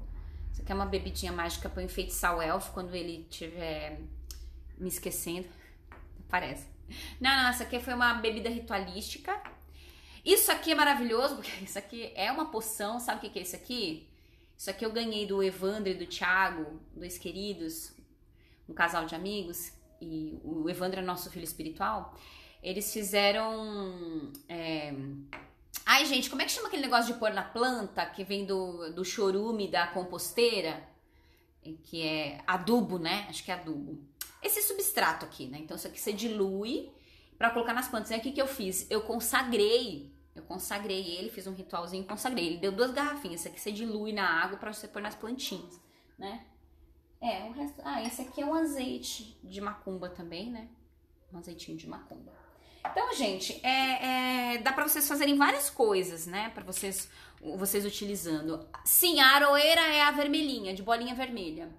Isso aqui é uma bebidinha mágica para enfeitiçar o elfo quando ele estiver me esquecendo. Parece. Não, isso aqui foi uma bebida ritualística. Isso aqui é maravilhoso, porque isso aqui é uma poção. Sabe o que é isso aqui? Isso aqui eu ganhei do Evandro e do Thiago, dois queridos, um casal de amigos, e o Evandro é nosso filho espiritual. Eles fizeram... Ai, gente, como é que chama aquele negócio de pôr na planta, que vem do chorume, da composteira? Que é adubo, né? Acho que é adubo. Esse substrato aqui, né? Então isso aqui você dilui pra colocar nas plantas. E aqui que eu fiz? Eu consagrei ele, fiz um ritualzinho, consagrei. Ele deu 2 garrafinhas. Esse aqui você dilui na água pra você pôr nas plantinhas, né? O resto... esse aqui é um azeite de macumba também, né? Um azeitinho de macumba. Então, gente, dá pra vocês fazerem várias coisas, né? Pra vocês utilizando. Sim, a aroeira é a vermelhinha, de bolinha vermelha.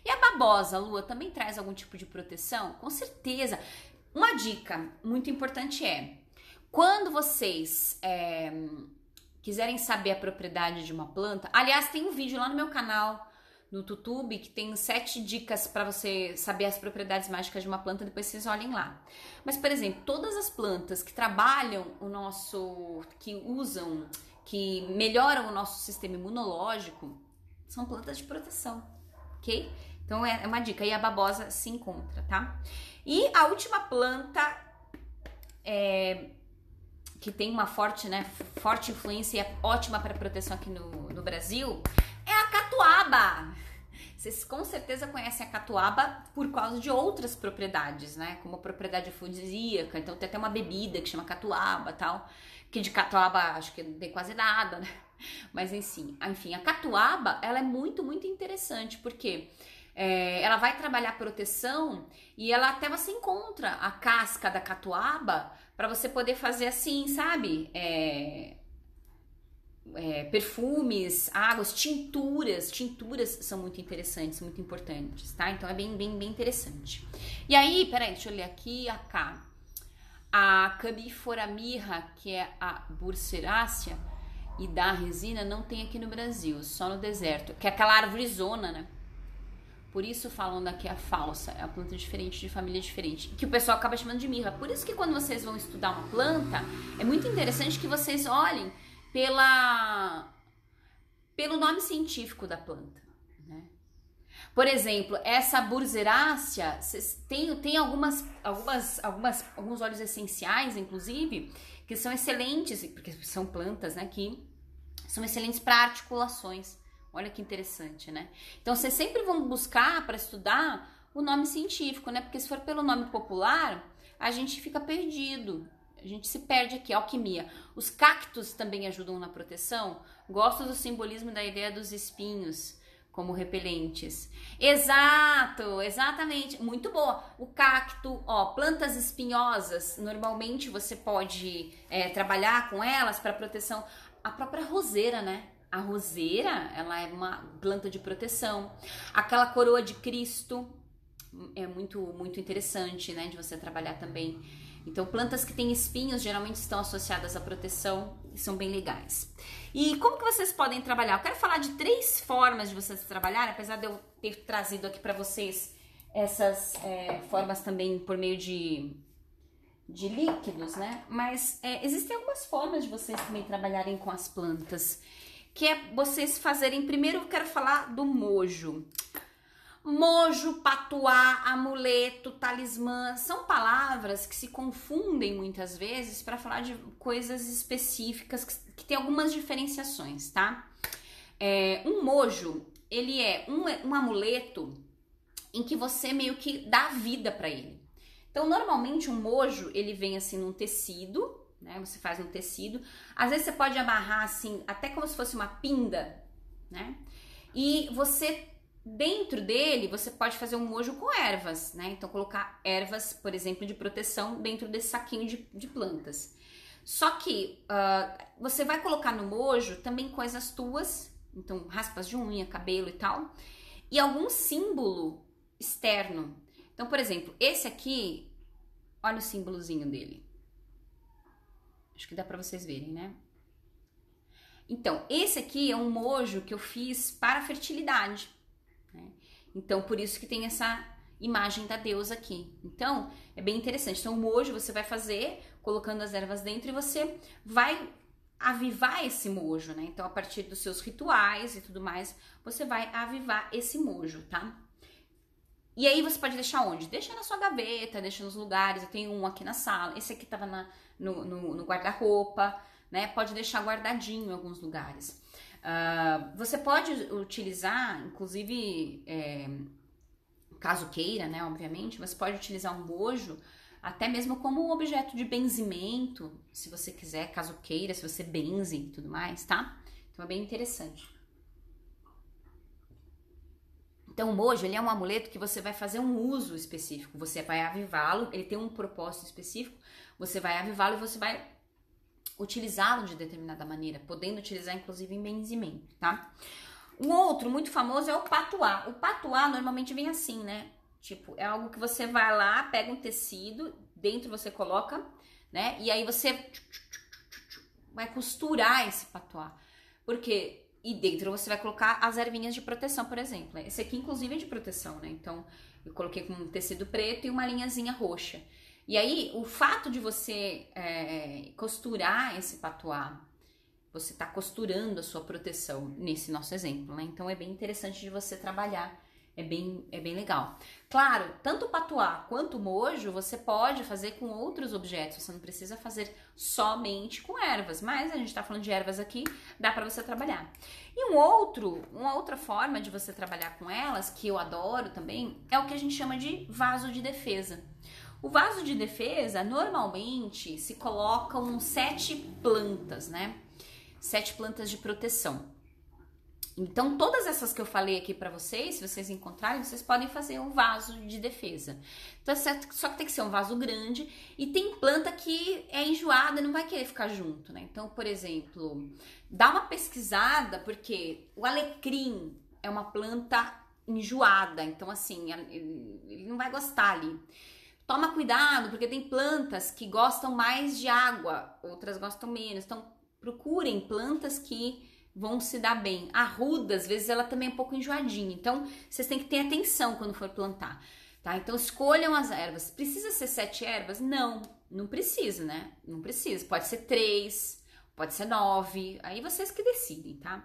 E a babosa, Lua, também traz algum tipo de proteção? Com certeza. Uma dica muito importante quando vocês quiserem saber a propriedade de uma planta... Aliás, tem um vídeo lá no meu canal, no YouTube, que tem 7 dicas para você saber as propriedades mágicas de uma planta, depois vocês olhem lá. Mas, por exemplo, todas as plantas que trabalham que melhoram o nosso sistema imunológico, são plantas de proteção, ok? Então é uma dica, e a babosa se encontra, tá? E a última planta que tem uma forte influência e é ótima para proteção aqui no Brasil, é a catuaba. Vocês com certeza conhecem a catuaba por causa de outras propriedades, né? Como propriedade afrodisíaca. Então tem até uma bebida que chama catuaba, tal. Que de catuaba acho que não tem quase nada, né? Mas enfim, a catuaba, ela é muito, muito interessante, porque ela vai trabalhar proteção e ela até você encontra a casca da catuaba para você poder fazer assim, sabe? Perfumes, águas, tinturas são muito interessantes, muito importantes, tá? Então é bem, bem, bem interessante. E aí, peraí, deixa eu ler aqui, a Camífora mirra, que é a Burseraceae, e da resina não tem aqui no Brasil, só no deserto, que é aquela árvore zona, né? Por isso falam daqui a falsa, é uma planta diferente, de família diferente, que o pessoal acaba chamando de mirra. Por isso que quando vocês vão estudar uma planta, é muito interessante que vocês olhem pelo nome científico da planta, né? Por exemplo, essa Burzerácea tem alguns óleos essenciais, inclusive, que são excelentes, porque são plantas, né, que são excelentes para articulações. Olha que interessante, né? Então, vocês sempre vão buscar para estudar o nome científico, né? Porque se for pelo nome popular, a gente fica perdido. A gente se perde aqui, alquimia. Os cactos também ajudam na proteção. Gosto do simbolismo da ideia dos espinhos como repelentes. Exato, exatamente. Muito boa. O cacto, ó, plantas espinhosas, normalmente você pode trabalhar com elas para proteção. A própria roseira, né? A roseira, ela é uma planta de proteção. Aquela coroa de Cristo é muito interessante, né, de você trabalhar também. Então, plantas que têm espinhos geralmente estão associadas à proteção e são bem legais. E como que vocês podem trabalhar? Eu quero falar de 3 formas de vocês trabalharem, apesar de eu ter trazido aqui para vocês essas formas também por meio de líquidos, né? Mas existem algumas formas de vocês também trabalharem com as plantas, que é vocês fazerem, primeiro eu quero falar do mojo. Mojo, patuá, amuleto, talismã, são palavras que se confundem muitas vezes para falar de coisas específicas que tem algumas diferenciações, tá? Um mojo, ele é um amuleto em que você meio que dá vida para ele. Então, normalmente um mojo, ele vem assim num tecido, né? Você faz um tecido. Às vezes você pode amarrar assim, até como se fosse uma pinda, né? E você, dentro dele, você pode fazer um mojo com ervas, né? Então colocar ervas, por exemplo, de proteção dentro desse saquinho de plantas. Só que você vai colocar no mojo também coisas tuas, então raspas de unha, cabelo e tal, e algum símbolo externo. Então, por exemplo, esse aqui, olha o símbolozinho dele. Acho que dá pra vocês verem, né? Então, esse aqui é um mojo que eu fiz para a fertilidade, né? Então, por isso que tem essa imagem da deusa aqui. Então, é bem interessante. Então, o mojo você vai fazer colocando as ervas dentro e você vai avivar esse mojo, né? Então, a partir dos seus rituais e tudo mais, você vai avivar esse mojo, tá? E aí você pode deixar onde? Deixa na sua gaveta, deixa nos lugares. Eu tenho um aqui na sala, esse aqui tava no guarda-roupa, né? Pode deixar guardadinho em alguns lugares. Você pode utilizar, inclusive, caso queira, né? Obviamente, você pode utilizar um mojo até mesmo como um objeto de benzimento, se você quiser, caso queira, se você benze e tudo mais, tá? Então é bem interessante. Então, o mojo, ele é um amuleto que você vai fazer um uso específico, você vai avivá-lo, ele tem um propósito específico, você vai avivá-lo e você vai utilizá-lo de determinada maneira, podendo utilizar inclusive em benzimento, tá? Um outro muito famoso é o patuá. O patuá normalmente vem assim, né? Tipo, é algo que você vai lá, pega um tecido, dentro você coloca, né? E aí você vai costurar esse patuá. Porque... E dentro você vai colocar as ervinhas de proteção, por exemplo. Esse aqui, inclusive, é de proteção, né? Então, eu coloquei com um tecido preto e uma linhazinha roxa. E aí, o fato de você costurar esse patuá, você tá costurando a sua proteção nesse nosso exemplo, né? Então, é bem interessante de você trabalhar. É bem legal. Claro, tanto o patuá quanto o mojo você pode fazer com outros objetos. Você não precisa fazer somente com ervas. Mas a gente tá falando de ervas aqui, dá pra você trabalhar. E uma outra forma de você trabalhar com elas, que eu adoro também, é o que a gente chama de vaso de defesa. O vaso de defesa, normalmente, se colocam 7 plantas, né? 7 plantas de proteção. Então, todas essas que eu falei aqui pra vocês, se vocês encontrarem, vocês podem fazer um vaso de defesa. Então, só que tem que ser um vaso grande e tem planta que é enjoada e não vai querer ficar junto, né? Então, por exemplo, dá uma pesquisada, porque o alecrim é uma planta enjoada, então assim, ele não vai gostar ali. Toma cuidado, porque tem plantas que gostam mais de água, outras gostam menos. Então, procurem plantas que vão se dar bem. A ruda, às vezes, ela também é um pouco enjoadinha. Então, vocês têm que ter atenção quando for plantar, tá? Então, escolham as ervas. Precisa ser 7 ervas? Não, não precisa, né? Não precisa. Pode ser 3, pode ser 9. Aí vocês que decidem, tá?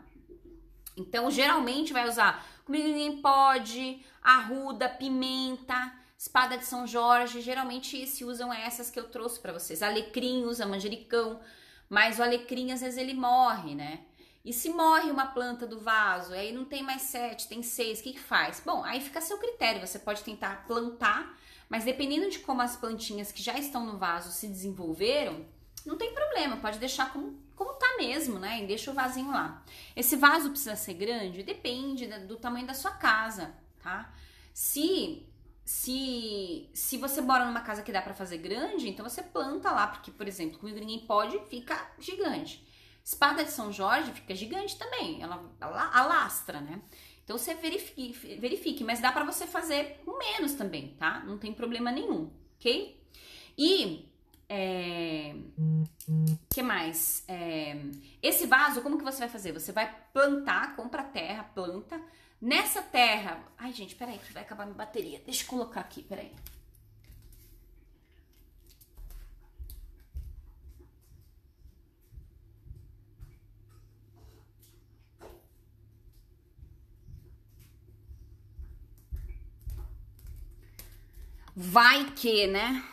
Então, geralmente vai usar comigo ninguém pode, arruda, pimenta, espada de São Jorge. Geralmente se usam essas que eu trouxe pra vocês. Alecrim usa manjericão, mas o alecrim às vezes ele morre, né? E se morre uma planta do vaso, aí não tem mais 7, tem 6, o que faz? Bom, aí fica a seu critério, você pode tentar plantar, mas dependendo de como as plantinhas que já estão no vaso se desenvolveram, não tem problema, pode deixar como tá mesmo, né? E deixa o vasinho lá. Esse vaso precisa ser grande? Depende do tamanho da sua casa, tá? Se você mora numa casa que dá pra fazer grande, então você planta lá, porque, por exemplo, comigo ninguém pode, fica gigante. Espada de São Jorge fica gigante também, ela alastra, né? Então você verifique, mas dá pra você fazer com menos também, tá? Não tem problema nenhum, ok? E que mais? Esse vaso, como que você vai fazer? Você vai plantar, compra terra, planta. Nessa terra... Ai, gente, peraí, que vai acabar minha bateria. Deixa eu colocar aqui, peraí. Vai que, né?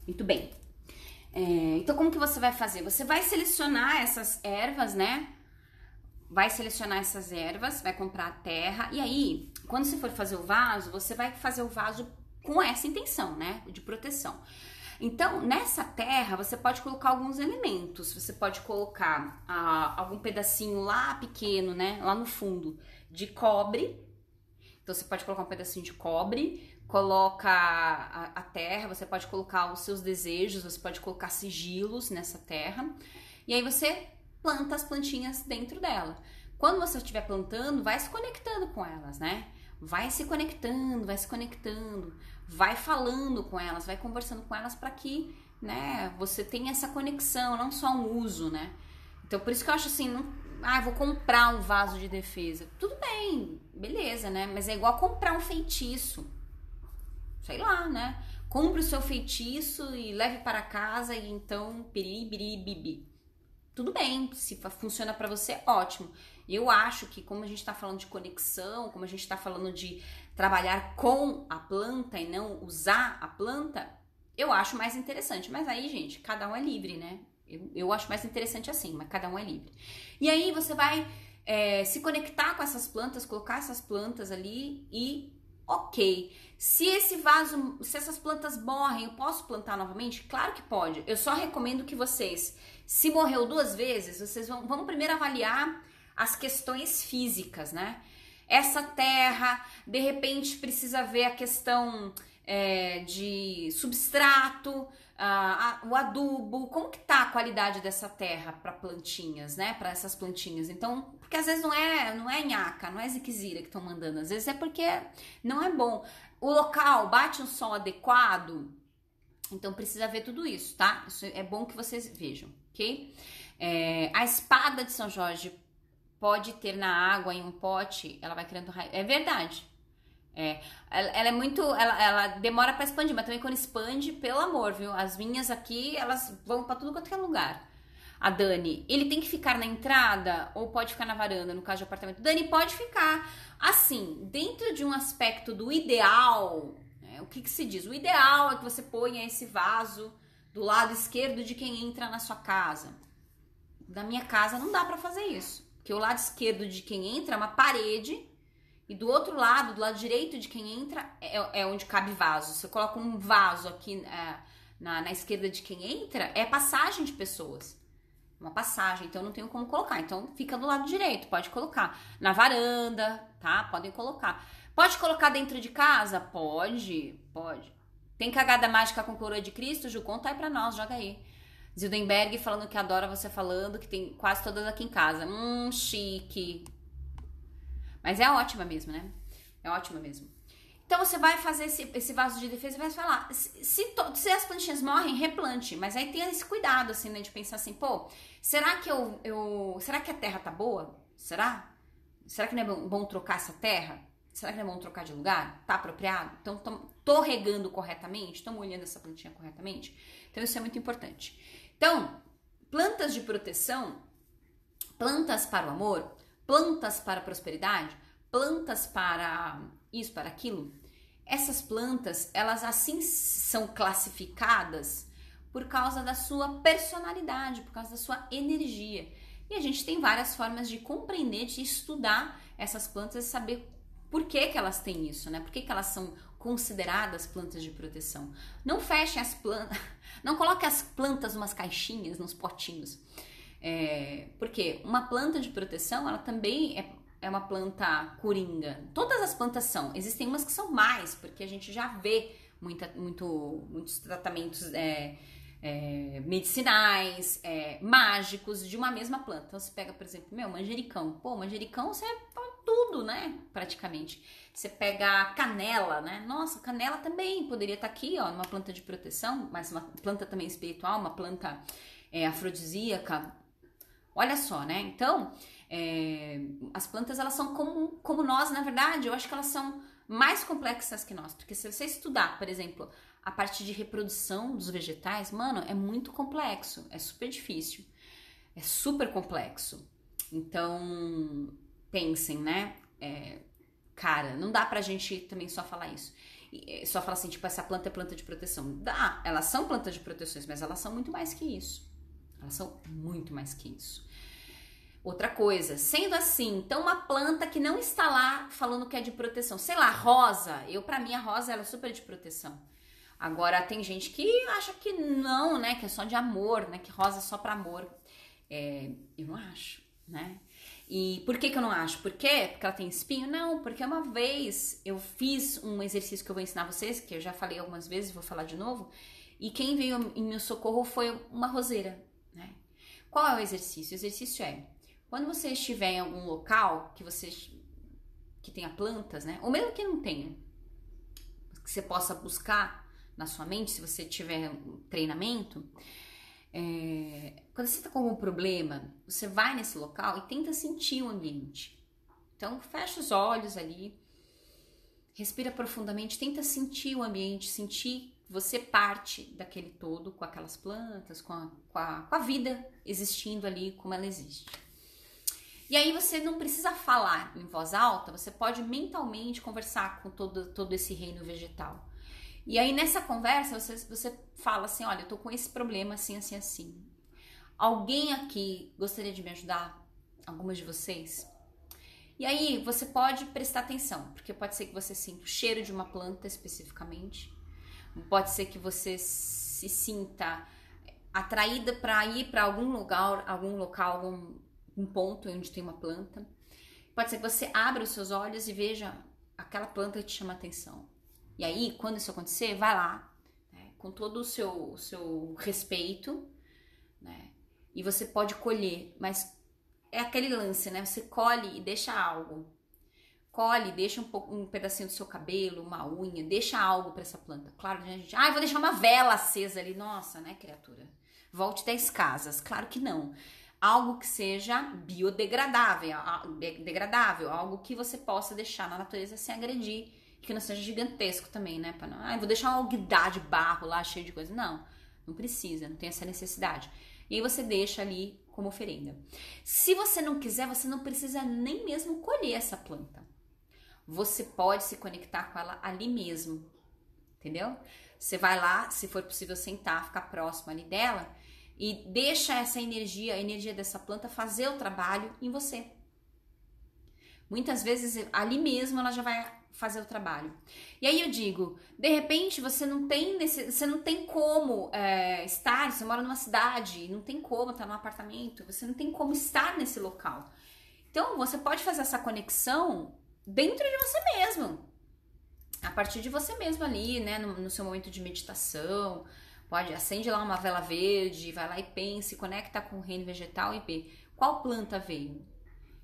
Muito bem. Então, como que você vai fazer? Você vai selecionar essas ervas, né? Vai selecionar essas ervas, vai comprar a terra. E aí, quando você for fazer o vaso, você vai fazer o vaso com essa intenção, né? De proteção. Então, nessa terra, você pode colocar alguns elementos. Você pode colocar algum pedacinho lá pequeno, né? Lá no fundo, de cobre. Então, você pode colocar um pedacinho de cobre. Coloca a terra, você pode colocar os seus desejos, você pode colocar sigilos nessa terra. E aí você planta as plantinhas dentro dela. Quando você estiver plantando, vai se conectando com elas, né? Vai se conectando, vai falando com elas, vai conversando com elas para que, né, você tenha essa conexão, não só um uso, né? Então, por isso que eu acho assim, vou comprar um vaso de defesa. Tudo bem, beleza, né? Mas é igual comprar um feitiço. Sei lá, né? Compre o seu feitiço e leve para casa e então bibi. Tudo bem, se funciona para você, ótimo. Eu acho que como a gente tá falando de conexão, como a gente tá falando de trabalhar com a planta e não usar a planta, eu acho mais interessante. Mas aí, gente, cada um é livre, né? Eu acho mais interessante assim, mas cada um é livre. E aí você vai se conectar com essas plantas, colocar essas plantas ali e ok. Se essas plantas morrem, eu posso plantar novamente? Claro que pode. Eu só recomendo que vocês, se morreu 2 vezes, vocês vão primeiro avaliar as questões físicas, né? Essa terra, de repente, precisa ver a questão de substrato, o adubo, como que tá a qualidade dessa terra para plantinhas, né? Para essas plantinhas. Então, porque às vezes não é nhaca, não é ziquezira que estão mandando, às vezes é porque não é bom. O local bate um sol adequado, então precisa ver tudo isso, tá? Isso é bom que vocês vejam, ok? A espada de São Jorge pode ter na água, em um pote, ela vai criando raiz. É verdade. Ela é muito. Ela demora pra expandir, mas também quando expande, pelo amor, viu? As minhas aqui, elas vão pra tudo quanto é lugar. A Dani, ele tem que ficar na entrada ou pode ficar na varanda, no caso de apartamento? Dani, pode ficar. Assim, dentro de um aspecto do ideal, né, o que se diz? O ideal é que você ponha esse vaso do lado esquerdo de quem entra na sua casa. Da minha casa não dá pra fazer isso. Porque o lado esquerdo de quem entra é uma parede e do outro lado, do lado direito de quem entra, é onde cabe vaso. Você coloca um vaso aqui na esquerda de quem entra, é passagem de pessoas. Uma passagem, então não tenho como colocar. Então fica do lado direito, pode colocar. Na varanda, tá? Podem colocar. Pode colocar dentro de casa? Pode. Tem cagada mágica com coroa de Cristo? Ju, conta aí pra nós, joga aí. Zildenberg falando que adora você falando, que tem quase todas aqui em casa. Chique. Mas é ótima mesmo, né? É ótima mesmo. Então você vai fazer esse vaso de defesa e vai falar, se as plantinhas morrem, replante. Mas aí tem esse cuidado, assim, né, de pensar assim, pô, será que será que a terra tá boa? Será? Será que não é bom trocar essa terra? Será que não é bom trocar de lugar? Tá apropriado? Então, tô regando corretamente? Tô molhando essa plantinha corretamente? Então, isso é muito importante. Então, plantas de proteção, plantas para o amor, plantas para a prosperidade, plantas para isso, para aquilo. Essas plantas, elas assim são classificadas por causa da sua personalidade, por causa da sua energia. E a gente tem várias formas de compreender, de estudar essas plantas e saber por que elas têm isso, né? Por que elas são consideradas plantas de proteção. Não fechem as plantas, não coloque as plantas umas caixinhas, nos potinhos. Porque uma planta de proteção, ela também é uma planta coringa. Todas as plantas são. Existem umas que são mais, porque a gente já vê muitos tratamentos medicinais, mágicos de uma mesma planta. Então você pega, por exemplo, manjericão. Pô, manjericão você fala tudo, né? Praticamente. Você pega canela, né? Nossa, canela também poderia estar aqui, ó, numa planta de proteção, mas uma planta também espiritual, uma planta afrodisíaca. Olha só, né? Então, as plantas, elas são como nós, na verdade, eu acho que elas são mais complexas que nós, porque se você estudar, por exemplo, a parte de reprodução dos vegetais, mano, é muito complexo, é super difícil, é super complexo. Então, pensem, né? Cara, não dá pra gente também só falar isso. Só falar assim, tipo, essa planta é planta de proteção. Dá, elas são plantas de proteções, mas elas são muito mais que isso. Elas são muito mais que isso. Outra coisa, sendo assim, então uma planta que não está lá falando que é de proteção, sei lá, rosa, pra mim a rosa ela é super de proteção. Agora tem gente que acha que não, né, que é só de amor, né, que rosa é só pra amor. Eu não acho, né? E por que eu não acho? Por quê? Porque ela tem espinho? Não, porque uma vez eu fiz um exercício que eu vou ensinar vocês, que eu já falei algumas vezes, vou falar de novo, e quem veio em meu socorro foi uma roseira, né? Qual é o exercício? O exercício quando você estiver em algum local que tenha plantas, né? Ou mesmo que não tenha, que você possa buscar na sua mente, se você tiver um treinamento, quando você está com algum problema, você vai nesse local e tenta sentir o ambiente. Então, fecha os olhos ali, respira profundamente, tenta sentir o ambiente, sentir você parte daquele todo com aquelas plantas, com a vida existindo ali como ela existe. E aí você não precisa falar em voz alta, você pode mentalmente conversar com todo esse reino vegetal. E aí nessa conversa você fala assim, olha, eu tô com esse problema assim, assim, assim. Alguém aqui gostaria de me ajudar? Algumas de vocês? E aí você pode prestar atenção, porque pode ser que você sinta o cheiro de uma planta especificamente, pode ser que você se sinta atraída para ir para algum lugar, algum local, um ponto onde tem uma planta. Pode ser que você abra os seus olhos e veja aquela planta que te chama a atenção. E aí, quando isso acontecer, vai lá, né, com todo o seu respeito, né, e você pode colher, mas é aquele lance, né? Você colhe e deixa algo. Colhe, deixa um pedacinho do seu cabelo, uma unha, deixa algo para essa planta. Claro, né, gente? Vou deixar uma vela acesa ali. Nossa, né, criatura? Volte 10 casas. Claro que não. Algo que seja biodegradável, algo que você possa deixar na natureza sem agredir, que não seja gigantesco também, né? Vou deixar um alguidar de barro lá cheio de coisa. Não precisa, não tem essa necessidade. E aí você deixa ali como oferenda. Se você não quiser, você não precisa nem mesmo colher essa planta. Você pode se conectar com ela ali mesmo, entendeu? Você vai lá, se for possível sentar, ficar próximo ali dela e deixa essa energia, a energia dessa planta fazer o trabalho em você. Muitas vezes ali mesmo ela já vai fazer o trabalho. E aí eu digo, de repente você não tem como estar, você mora numa cidade, não tem como estar num apartamento, você não tem como estar nesse local. Então você pode fazer essa conexão dentro de você mesmo, a partir de você mesmo ali, né, no seu momento de meditação. Acende lá uma vela verde, vai lá e pensa, conecta com o reino vegetal e vê qual planta veio.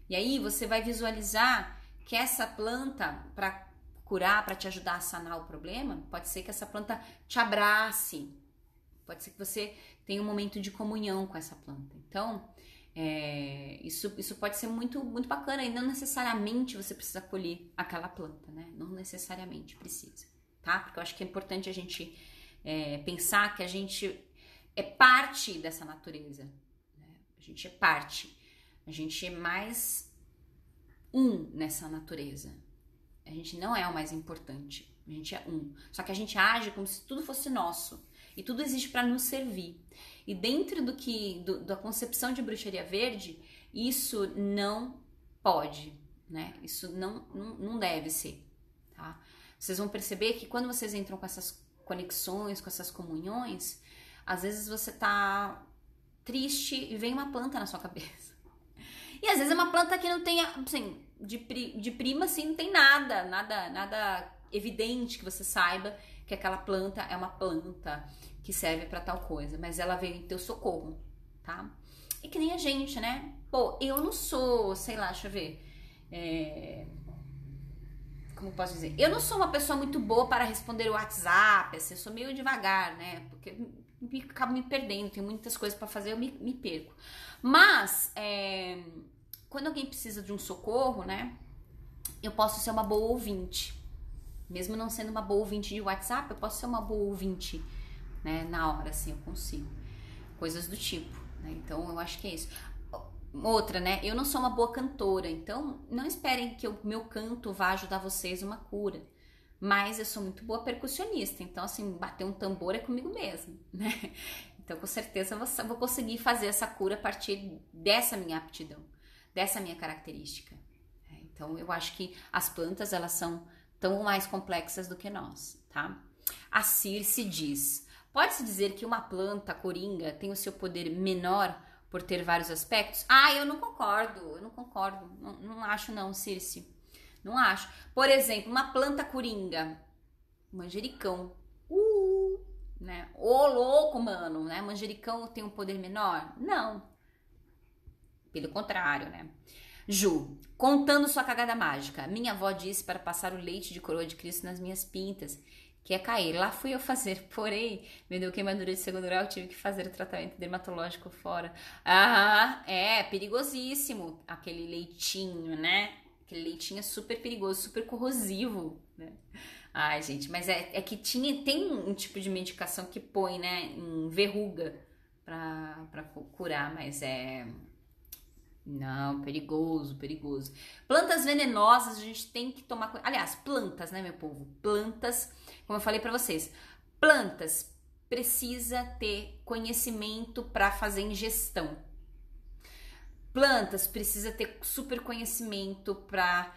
E aí você vai visualizar que essa planta, para curar, para te ajudar a sanar o problema, pode ser que essa planta te abrace, pode ser que você tenha um momento de comunhão com essa planta. Então, isso pode ser muito, muito bacana, e não necessariamente você precisa colher aquela planta, né? Não necessariamente precisa, tá? Porque eu acho que é importante a gente pensar que a gente é parte dessa natureza, né? A gente é parte, a gente é mais nessa natureza. A gente não é o mais importante, a gente é Só que a gente age como se tudo fosse nosso e tudo existe para nos servir. E dentro da concepção de bruxaria verde, isso não pode, né? Isso não deve ser, tá? Vocês vão perceber que quando vocês entram com essas conexões, com essas comunhões, às vezes você tá triste e vem uma planta na sua cabeça. E às vezes é uma planta que não tem, assim, de prima, assim, não tem nada evidente que você saiba que aquela planta é uma planta que serve pra tal coisa, mas ela veio em teu socorro, tá? E que nem a gente, né? Pô, eu não sou, sei lá, deixa eu ver, como eu posso dizer? Eu não sou uma pessoa muito boa para responder o WhatsApp, assim, eu sou meio devagar, né? Porque acabo me perdendo, tem muitas coisas pra fazer, eu me perco. Mas, quando alguém precisa de um socorro, né, eu posso ser uma boa ouvinte. Mesmo não sendo uma boa ouvinte de WhatsApp, eu posso ser uma boa ouvinte, né, na hora, assim, eu consigo. Coisas do tipo, né, então eu acho que é isso. Outra, né, eu não sou uma boa cantora, então não esperem que o meu canto vá ajudar vocês uma cura. Mas eu sou muito boa percussionista, então assim, bater um tambor é comigo mesmo, né? Então com certeza eu vou conseguir fazer essa cura a partir dessa minha aptidão, dessa minha característica. Então eu acho que as plantas, elas são tão mais complexas do que nós, tá? A Circe diz: pode-se dizer que uma planta coringa tem o seu poder menor por ter vários aspectos? Ah, eu não concordo, não acho não, Circe. Não acho. Por exemplo, uma planta coringa, manjericão. Né? Ô, louco, mano, né? Manjericão tem um poder menor? Não. Pelo contrário, né? Ju, contando sua cagada mágica. Minha avó disse para passar o leite de coroa de Cristo nas minhas pintas, que ia cair. Lá fui eu fazer, porém, me deu queimadura de segundo grau, tive que fazer o tratamento dermatológico fora. Ah, é perigosíssimo aquele leitinho, né? Aquele leitinho é super perigoso, super corrosivo, né? Ai, gente, mas é que tem um tipo de medicação que põe, né, em verruga pra curar, mas não, perigoso. Plantas venenosas a gente tem que tomar cuidado. Aliás, plantas, né, meu povo? Plantas, como eu falei pra vocês, plantas precisa ter conhecimento pra fazer ingestão. Plantas precisa ter super conhecimento para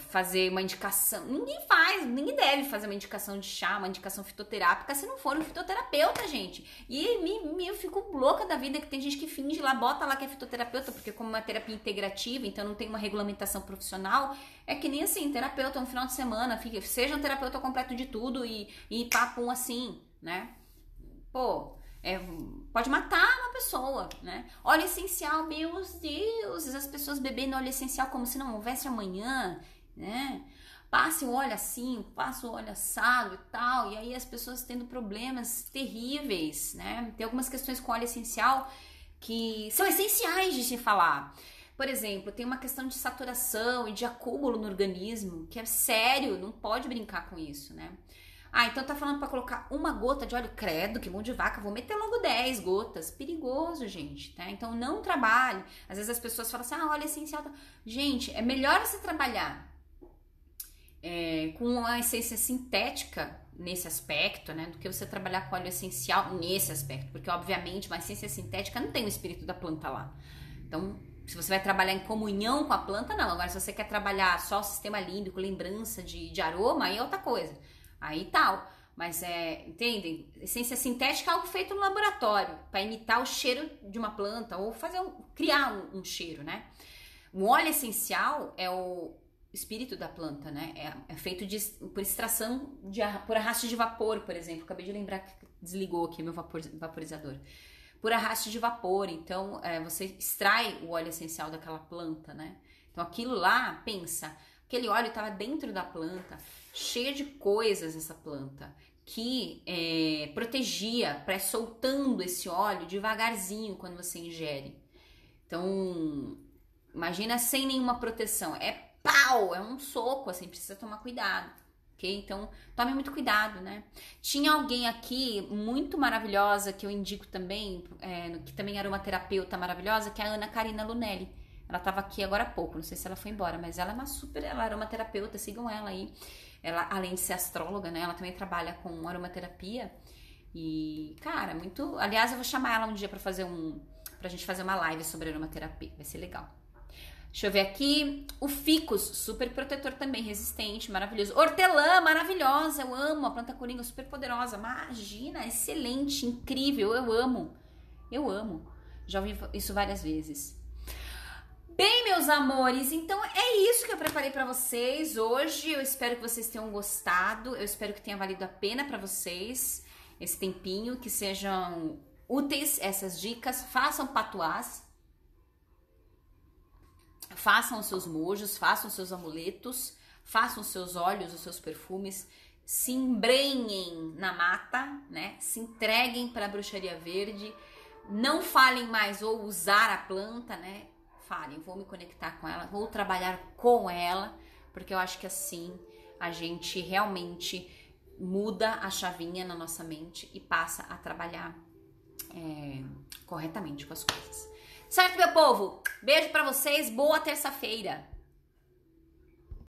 fazer uma indicação. Ninguém deve fazer uma indicação de chá, uma indicação fitoterápica se não for um fitoterapeuta, gente. E eu fico louca da vida que tem gente que finge lá, bota lá que é fitoterapeuta, porque como uma terapia integrativa, então não tem uma regulamentação profissional, é que nem assim, terapeuta no final de semana, seja um terapeuta completo de tudo e papum assim, né? Pô, pode matar uma pessoa, né? Óleo essencial, meus deuses, as pessoas bebendo óleo essencial como se não houvesse amanhã, né? Passe o óleo assim, passa o óleo assado e tal, e aí as pessoas tendo problemas terríveis, né? Tem algumas questões com óleo essencial que são essenciais de se falar. Por exemplo, tem uma questão de saturação e de acúmulo no organismo, que é sério, não pode brincar com isso, né? Ah, então tá falando pra colocar uma gota de óleo, credo, que mão de vaca, vou meter logo 10 gotas. Perigoso, gente, tá? Então não trabalhe. Às vezes as pessoas falam assim, óleo essencial. Gente, é melhor você trabalhar com uma essência sintética nesse aspecto, né? Do que você trabalhar com óleo essencial nesse aspecto. Porque, obviamente, uma essência sintética não tem o espírito da planta lá. Então, se você vai trabalhar em comunhão com a planta, não. Agora, se você quer trabalhar só o sistema límbico, lembrança de aroma, aí é outra coisa. Aí tal, mas entendem? Essência sintética é algo feito no laboratório para imitar o cheiro de uma planta ou criar um cheiro, né? O óleo essencial é o espírito da planta, né? É feito por extração por arraste de vapor, por exemplo. Acabei de lembrar que desligou aqui meu vaporizador. Por arraste de vapor, então você extrai o óleo essencial daquela planta, né? Então aquilo lá, pensa, Aquele óleo estava dentro da planta, cheia de coisas essa planta, que protegia, soltando esse óleo devagarzinho quando você ingere. Então, imagina sem nenhuma proteção. É pau, é um soco, assim, precisa tomar cuidado. Ok? Então, tome muito cuidado, né? Tinha alguém aqui muito maravilhosa que eu indico também, que também era uma terapeuta maravilhosa, que é a Ana Karina Lunelli. Ela estava aqui agora há pouco, não sei se ela foi embora, mas ela ela era uma terapeuta, sigam ela aí. Ela, além de ser astróloga, né, ela também trabalha com aromaterapia. E, cara, muito... Aliás, eu vou chamar ela um dia pra gente fazer uma live sobre aromaterapia, vai ser legal. Deixa eu ver aqui. O ficus, super protetor também, resistente, maravilhoso. Hortelã, maravilhosa, eu amo. A planta coringa, super poderosa. Imagina, excelente, incrível, eu amo. Eu amo. Já ouvi isso várias vezes. Bem, meus amores, então é isso que eu preparei pra vocês hoje. Eu espero que vocês tenham gostado. Eu espero que tenha valido a pena pra vocês esse tempinho, que sejam úteis essas dicas. Façam patuás. Façam os seus mojos, façam os seus amuletos, façam os seus óleos, os seus perfumes, se embrenhem na mata, né? Se entreguem para a bruxaria verde, não falem mais ou usar a planta, né? Falem, vou me conectar com ela, vou trabalhar com ela, porque eu acho que assim a gente realmente muda a chavinha na nossa mente e passa a trabalhar corretamente com as coisas. Certo, meu povo? Beijo pra vocês, boa terça-feira!